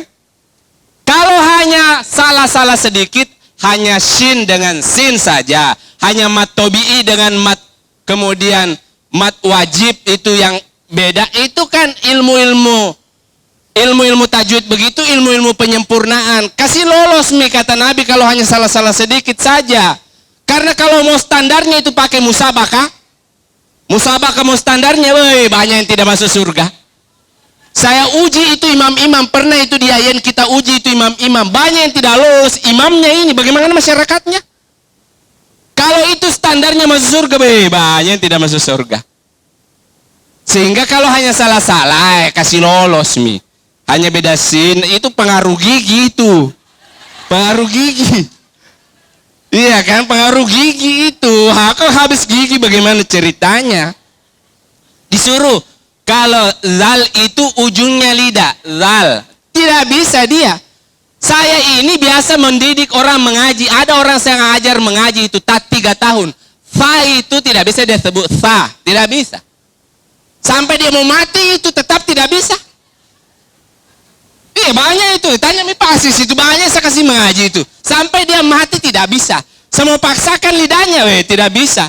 Kalau hanya salah-salah sedikit, hanya shin dengan sin saja. Hanya mat tobi'i dengan mat, kemudian mat wajib itu yang beda. Itu kan ilmu-ilmu ilmu-ilmu tajwid begitu, ilmu-ilmu penyempurnaan. Kasih lolos mi kata Nabi kalau hanya salah-salah sedikit saja. Karena kalau mau standarnya itu pakai musabakah mau standarnya, banyak yang tidak masuk surga. Saya uji itu imam-imam, pernah itu di Ayen kita uji itu imam-imam, banyak yang tidak lolos. Imamnya ini, bagaimana masyarakatnya? Kalau itu standarnya masuk surga, banyak yang tidak masuk surga. Sehingga kalau hanya salah-salah, kasih lolos mi. Hanya beda sin, itu pengaruh gigi itu. Pengaruh gigi. Iya kan, pengaruh gigi itu. Kalau habis gigi bagaimana ceritanya? Disuruh, kalau zal itu ujungnya lidah. Zal. Tidak bisa dia. Saya ini biasa mendidik orang mengaji. Ada orang saya ngajar mengaji itu 3 tahun. Fa itu tidak bisa dia sebut fa. Tidak bisa. Sampai dia mau mati itu tetap tidak bisa. Iya banyak itu. Tanya mi pasis itu banyak saya kasih mengaji itu. Sampai dia mati tidak bisa. Saya mau paksakan lidahnya, tidak bisa.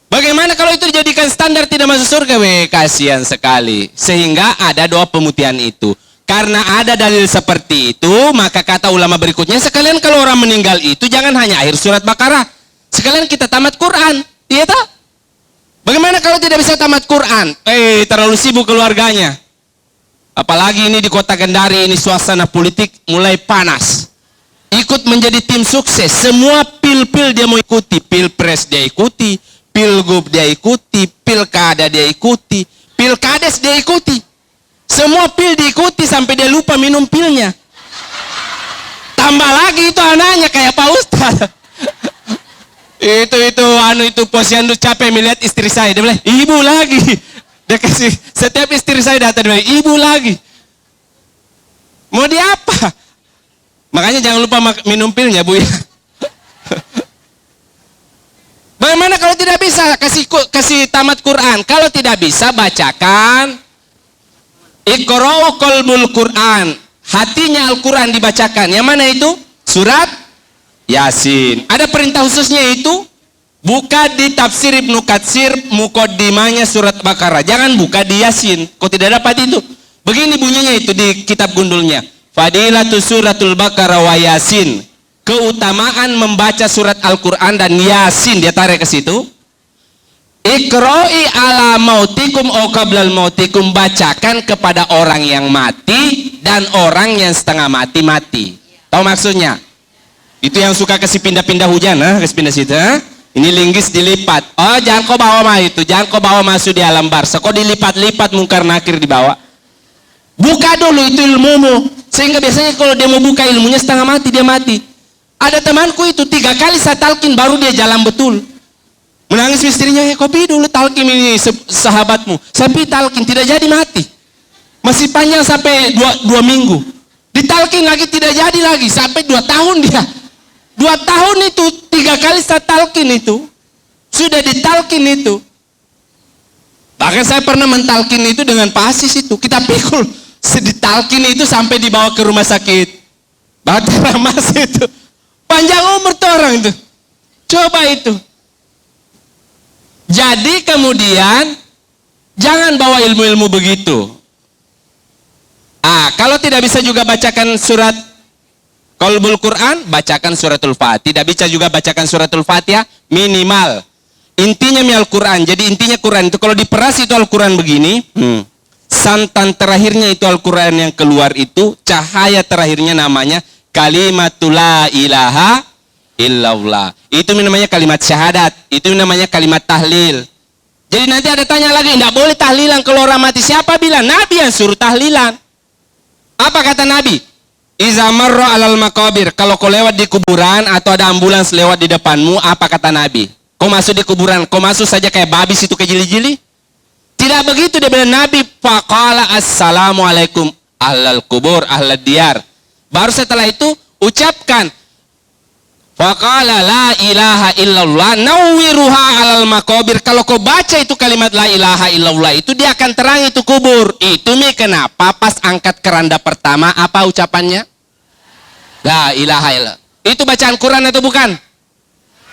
Bagaimana kalau itu dijadikan standar tidak masuk surga, kasihan sekali. Sehingga ada doa pemutihan itu. Karena ada dalil seperti itu, maka kata ulama berikutnya, sekalian kalau orang meninggal itu jangan hanya akhir surat Baqarah. Sekalian kita tamat Quran. Iya tak? Bagaimana kalau tidak bisa tamat Quran? Terlalu sibuk keluarganya. Apalagi ini di kota Kendari, ini suasana politik mulai panas. Ikut menjadi tim sukses. Semua pil-pil dia mau ikuti. Pilpres dia ikuti. Pilgub dia ikuti. Pilkada dia ikuti. Pilkades dia ikuti. Semua pil diikuti sampai dia lupa minum pilnya. Tambah lagi itu anaknya kayak Pak Ustadz. Itu posyandu capek melihat istri saya. Dia bilang, ibu lagi. Dia kasih, setiap istri saya datang, dia bilang, ibu lagi. Mau dia apa? Makanya jangan lupa minum pilnya, Bu ya. Bagaimana kalau tidak bisa? Kasih tamat Quran. Kalau tidak bisa, bacakan Iqra'u qalbul Quran. Hatinya Al-Quran dibacakan. Yang mana itu? Surat Yasin. Ada perintah khususnya itu, buka di tafsir Ibnu Katsir muqaddimahnya surat Baqarah. Jangan buka di Yasin. Kau tidak dapat itu. Begini bunyinya itu di kitab gundulnya. Fadilatu suratul Baqarah wa Yasin. Keutamaan membaca surat Al-Quran dan Yasin. Dia tarik ke situ. Iqra'i ala mautikum o qablal mautikum. Bacakan kepada orang yang mati dan orang yang setengah mati. Tahu maksudnya? Itu yang suka kasih pindah-pindah hujan, kasih pindah situ. Ini linggis dilipat. Oh, jangan kau bawa mah itu, jangan kau bawa masuk di alam barza. Kau dilipat-lipat mungkar nakir dibawa. Buka dulu itu ilmumu. Sehingga biasanya kalau dia mau buka ilmunya setengah mati, dia mati. Ada temanku itu 3 kali saya talkin baru dia jalan betul. Menangis istrinya, kopi dulu talkin ini sahabatmu. Sampai talkin tidak jadi mati. Masih panjang sampai 2 minggu. Ditalkin lagi tidak jadi lagi sampai 2 tahun dia. 2 tahun itu 3 kali saya talkin itu. Sudah ditalkin itu. Bahkan saya pernah mentalkin itu dengan pasis itu. Kita pikul. Ditalkin itu sampai dibawa ke rumah sakit Batara Mas itu. Panjang umur tuh orang itu. Coba itu. Jadi kemudian jangan bawa ilmu-ilmu begitu. Kalau tidak bisa juga bacakan surat Qalbul Quran, bacakan suratul Fatihah. Tidak bisa juga bacakan suratul Fatihah, minimal. Intinya Al-Quran. Jadi intinya Quran itu kalau diperas itu Al-Quran begini. Santan terakhirnya itu Al-Quran yang keluar itu. Cahaya terakhirnya namanya kalimatul la ilaha illallah. Itu namanya kalimat syahadat. Itu namanya kalimat tahlil. Jadi nanti ada tanya lagi, tidak boleh tahlilan kalau orang mati. Siapa bilang? Nabi yang suruh tahlilan. Apa kata Nabi? Iza marra alal maqabir. Kalau kau lewat di kuburan atau ada ambulans lewat di depanmu, apa kata Nabi? Kau masuk di kuburan, kau masuk saja kayak babi situ ke jili-jili? Tidak begitu, dia bilang Nabi. Faqala assalamualaikum ahlal kubur ahlad diyar. Baru setelah itu ucapkan faqala la ilaha illallah nawwiruha alal maqabir. Kalau kau baca itu kalimat la ilaha illallah itu dia akan terang itu kubur. Itu nih kenapa pas angkat keranda pertama apa ucapannya? La ilaha illallah. Itu bacaan Quran atau bukan?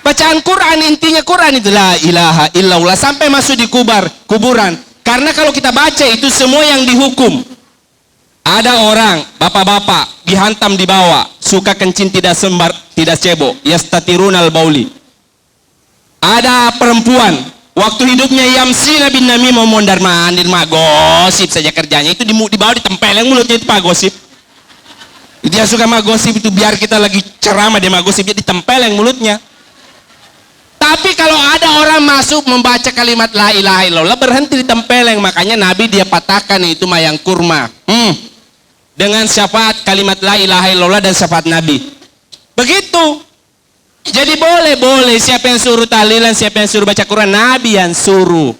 Bacaan Quran, intinya Quran itu la ilaha illallah sampai masuk di kuburan. Karena kalau kita baca itu semua yang dihukum. Ada orang, bapak-bapak, dihantam di bawah, suka kencing tidak sembar, tidak cebok, yastatirunal bauli. Ada perempuan, waktu hidupnya yamsina bin namimah, mau mondar mandir, mah gosip saja kerjanya. Itu di bawah ditempeleng mulutnya itu pak gosip. Dia suka mah gosip itu, biar kita lagi ceramah dia mah gosip, dia ditempeleng mulutnya. Tapi kalau ada orang masuk membaca kalimat la ilaha illallah, berhenti ditempeleng. Makanya Nabi dia patahkan itu mayang kurma. Dengan syafaat kalimat la ilaha illallah dan syafaat Nabi. Begitu. Jadi boleh. Siapa yang suruh tahlilan, siapa yang suruh baca Quran, Nabi yang suruh.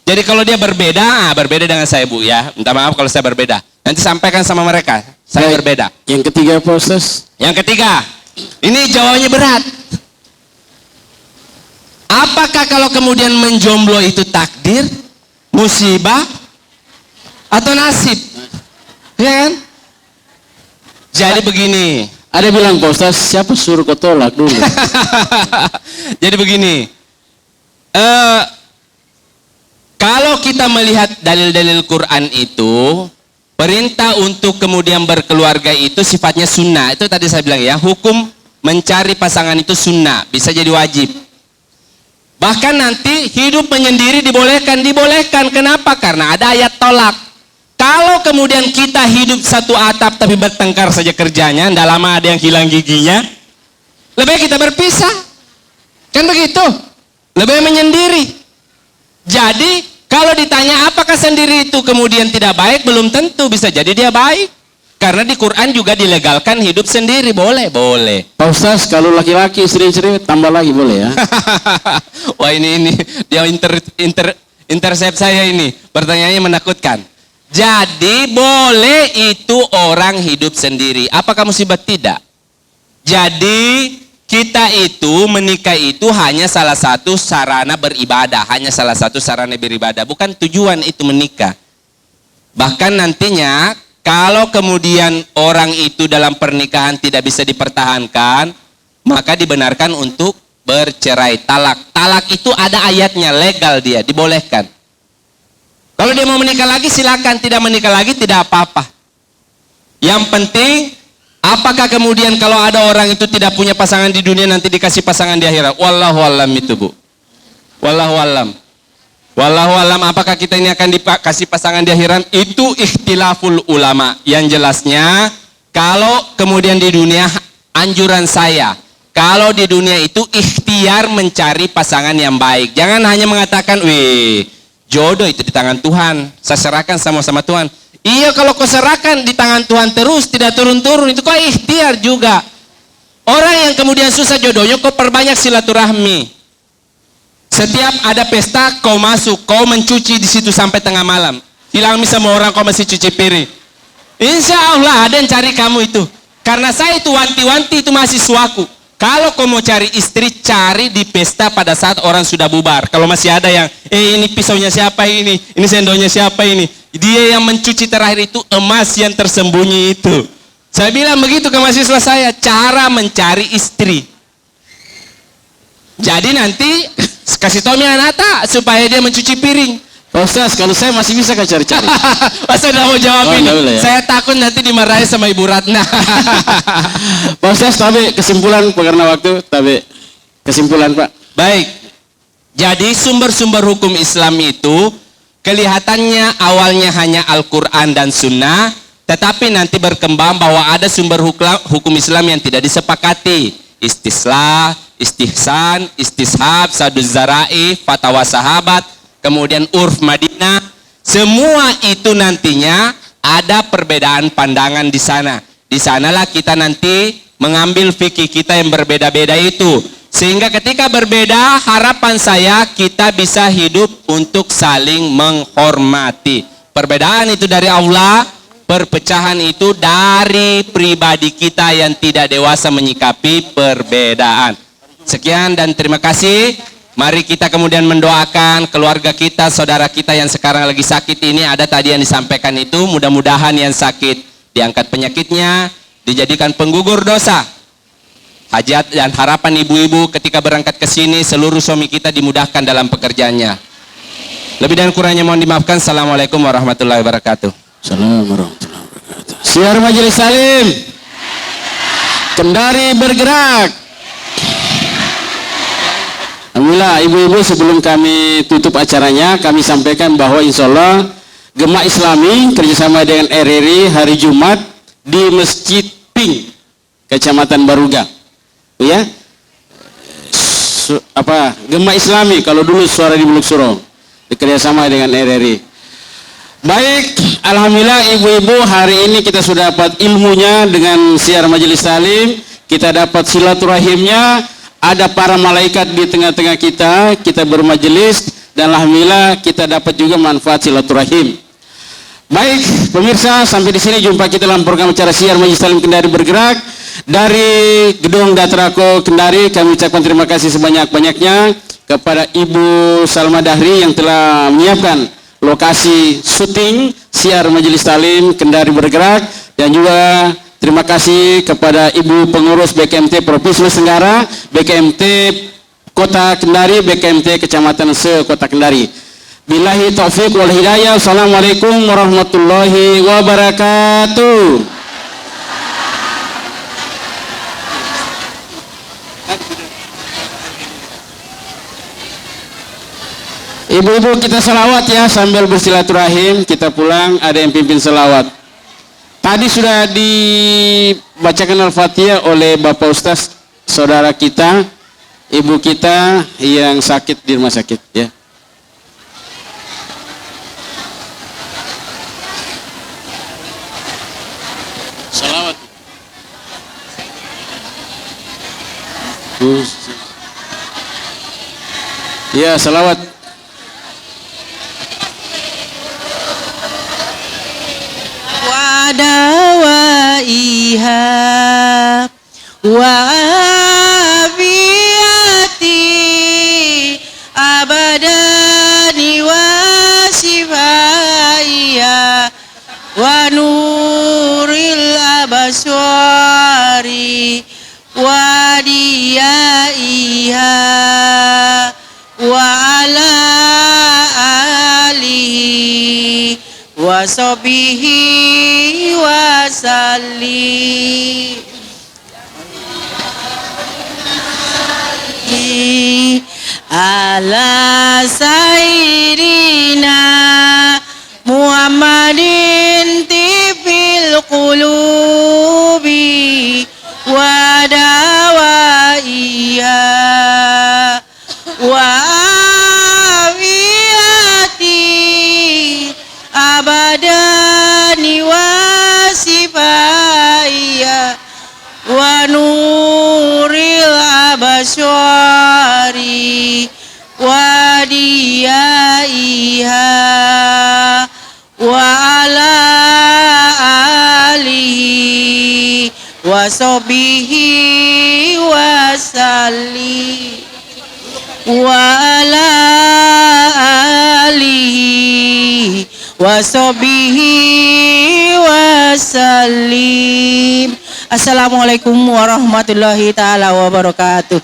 Jadi kalau dia berbeda, berbeda dengan saya Bu ya. Minta maaf kalau saya berbeda. Nanti sampaikan sama mereka, saya berbeda. Yang ketiga Pak Ustaz. Yang ketiga, ini jawabannya berat. Apakah kalau kemudian menjomblo itu takdir, musibah, atau nasib? Ya kan? Jadi begini. Ada bilang Pak Ustaz, siapa suruh kau tolak dulu? Jadi begini. Kalau kita melihat dalil-dalil Quran itu, perintah untuk kemudian berkeluarga itu sifatnya sunnah. Itu tadi saya bilang ya, hukum mencari pasangan itu sunnah, bisa jadi wajib. Bahkan nanti hidup menyendiri dibolehkan. Kenapa? Karena ada ayat tolak. Kalau kemudian kita hidup satu atap tapi bertengkar saja kerjanya, tidak lama ada yang hilang giginya, lebih baik kita berpisah. Kan begitu? Lebih menyendiri. Jadi kalau ditanya apakah sendiri itu kemudian tidak baik, belum tentu, bisa jadi dia baik. Karena di Quran juga dilegalkan hidup sendiri, boleh. Pak Ustaz, kalau laki-laki istri-istri tambah lagi boleh ya? Wah ini dia intercept saya ini, pertanyaannya menakutkan. Jadi boleh itu orang hidup sendiri, apakah musibah? Tidak. Jadi kita itu menikah itu hanya salah satu sarana beribadah, bukan tujuan itu menikah. Bahkan nantinya kalau kemudian orang itu dalam pernikahan tidak bisa dipertahankan, maka dibenarkan untuk bercerai, talak. Talak itu ada ayatnya, legal dia, dibolehkan. Kalau dia mau menikah lagi silakan, tidak menikah lagi tidak apa-apa. Yang penting, apakah kemudian kalau ada orang itu tidak punya pasangan di dunia nanti dikasih pasangan di akhirat? Wallahu alam itu Bu. Wallahu alam. Wallahu alam, apakah kita ini akan dikasih pasangan di akhirat? Itu ikhtilaful ulama. Yang jelasnya, kalau kemudian di dunia, anjuran saya, kalau di dunia itu ikhtiar mencari pasangan yang baik. Jangan hanya mengatakan, wih, jodoh itu di tangan Tuhan, saya serahkan sama Tuhan. Iya, kalau kau serahkan di tangan Tuhan terus, tidak turun-turun, itu kau ikhtiar juga. Orang yang kemudian susah jodohnya, kau perbanyak silaturahmi. Setiap ada pesta kau masuk, kau mencuci di situ sampai tengah malam. Bilang sama orang kau masih cuci piring. Insya Allah ada yang cari kamu itu. Karena saya itu wanti-wanti itu mahasiswaku. Kalau kau mau cari istri, cari di pesta pada saat orang sudah bubar. Kalau masih ada yang, ini pisaunya siapa ini sendoknya siapa ini. Dia yang mencuci terakhir itu emas yang tersembunyi itu. Saya bilang begitu ke mahasiswa saya, cara mencari istri. Jadi nanti kasih tahu Mianata supaya dia mencuci piring. Pak Ustaz, kalau saya masih bisa cari-cari. Masa udah mau jawab ini? Ya. Saya takut nanti dimarahin sama Ibu Ratna. Pak Ustaz, tapi kesimpulan karena waktu, kesimpulan Pak. Baik. Jadi sumber-sumber hukum Islam itu kelihatannya awalnya hanya Al-Quran dan Sunnah, tetapi nanti berkembang bahwa ada sumber hukum Islam yang tidak disepakati. Istislah, istihsan, istishab, saduz zara'i, fatwa sahabat, kemudian urf Madinah, semua itu nantinya ada perbedaan pandangan di sana. Di sanalah kita nanti mengambil fikih kita yang berbeda-beda itu. Sehingga ketika berbeda, harapan saya kita bisa hidup untuk saling menghormati. Perbedaan itu dari Allah, perpecahan itu dari pribadi kita yang tidak dewasa menyikapi perbedaan. Sekian dan terima kasih. Mari kita kemudian mendoakan keluarga kita, saudara kita yang sekarang lagi sakit ini. Ada tadi yang disampaikan itu, mudah-mudahan yang sakit diangkat penyakitnya, dijadikan penggugur dosa. Hajat dan harapan ibu-ibu ketika berangkat ke sini, seluruh suami kita dimudahkan dalam pekerjaannya. Lebih dan kurangnya mohon dimaafkan. Assalamualaikum warahmatullahi wabarakatuh. Assalamualaikum warahmatullahi wabarakatuh. Siar Majelis Salim. Kendari bergerak. Alhamdulillah, ibu-ibu, sebelum kami tutup acaranya, kami sampaikan bahwa insya Allah Gema Islami kerjasama dengan RRI hari Jumat di Masjid Pink, Kecamatan Baruga, ya. Gema Islami kalau dulu Suara di Buluk Suro, kerjasama dengan RRI. Baik, alhamdulillah ibu-ibu, hari ini kita sudah dapat ilmunya dengan siar Majelis Salim, kita dapat silaturahimnya, ada para malaikat di tengah-tengah kita bermajelis, dan alhamdulillah kita dapat juga manfaat silaturahim. Baik, pemirsa, sampai di sini jumpa kita dalam program acara siar Majelis Salim Kendari Bergerak dari Gedung Datrako Kendari. Kami ucapkan terima kasih sebanyak-banyaknya kepada Ibu Salma Dahri yang telah menyiapkan lokasi syuting siar Majelis Salim Kendari Bergerak, dan juga terima kasih kepada Ibu Pengurus BKMT Provinsi Sulawesi Tenggara, BKMT Kota Kendari, BKMT Kecamatan Se-Kota Kendari. Billahi taufiq wal hidayah. Assalamualaikum warahmatullahi wabarakatuh. Ibu-ibu, kita selawat ya sambil bersilaturahim. Kita pulang, ada yang pimpin selawat. Tadi sudah dibacakan Al-Fatihah oleh Bapak Ustaz, saudara kita, ibu kita yang sakit di rumah sakit, ya. Salawat. Ya, salawat. Wadawaiha wa afiyati abadani wa sifaiha wa nuril abaswari wa diyaiha wa ala alihi wa sahbihi wa sallim ala sayyidina Muhammadin tibil qulubi wa dawaiha wa afiyati abadani wa sifaiya wa nuril abaswari wa diyaiha wa ala alihi wa sahbihi wa sallim wa ala alihi wa sahbihi wa sallim. Assalamualaikum warahmatullahi taala wabarakatuh.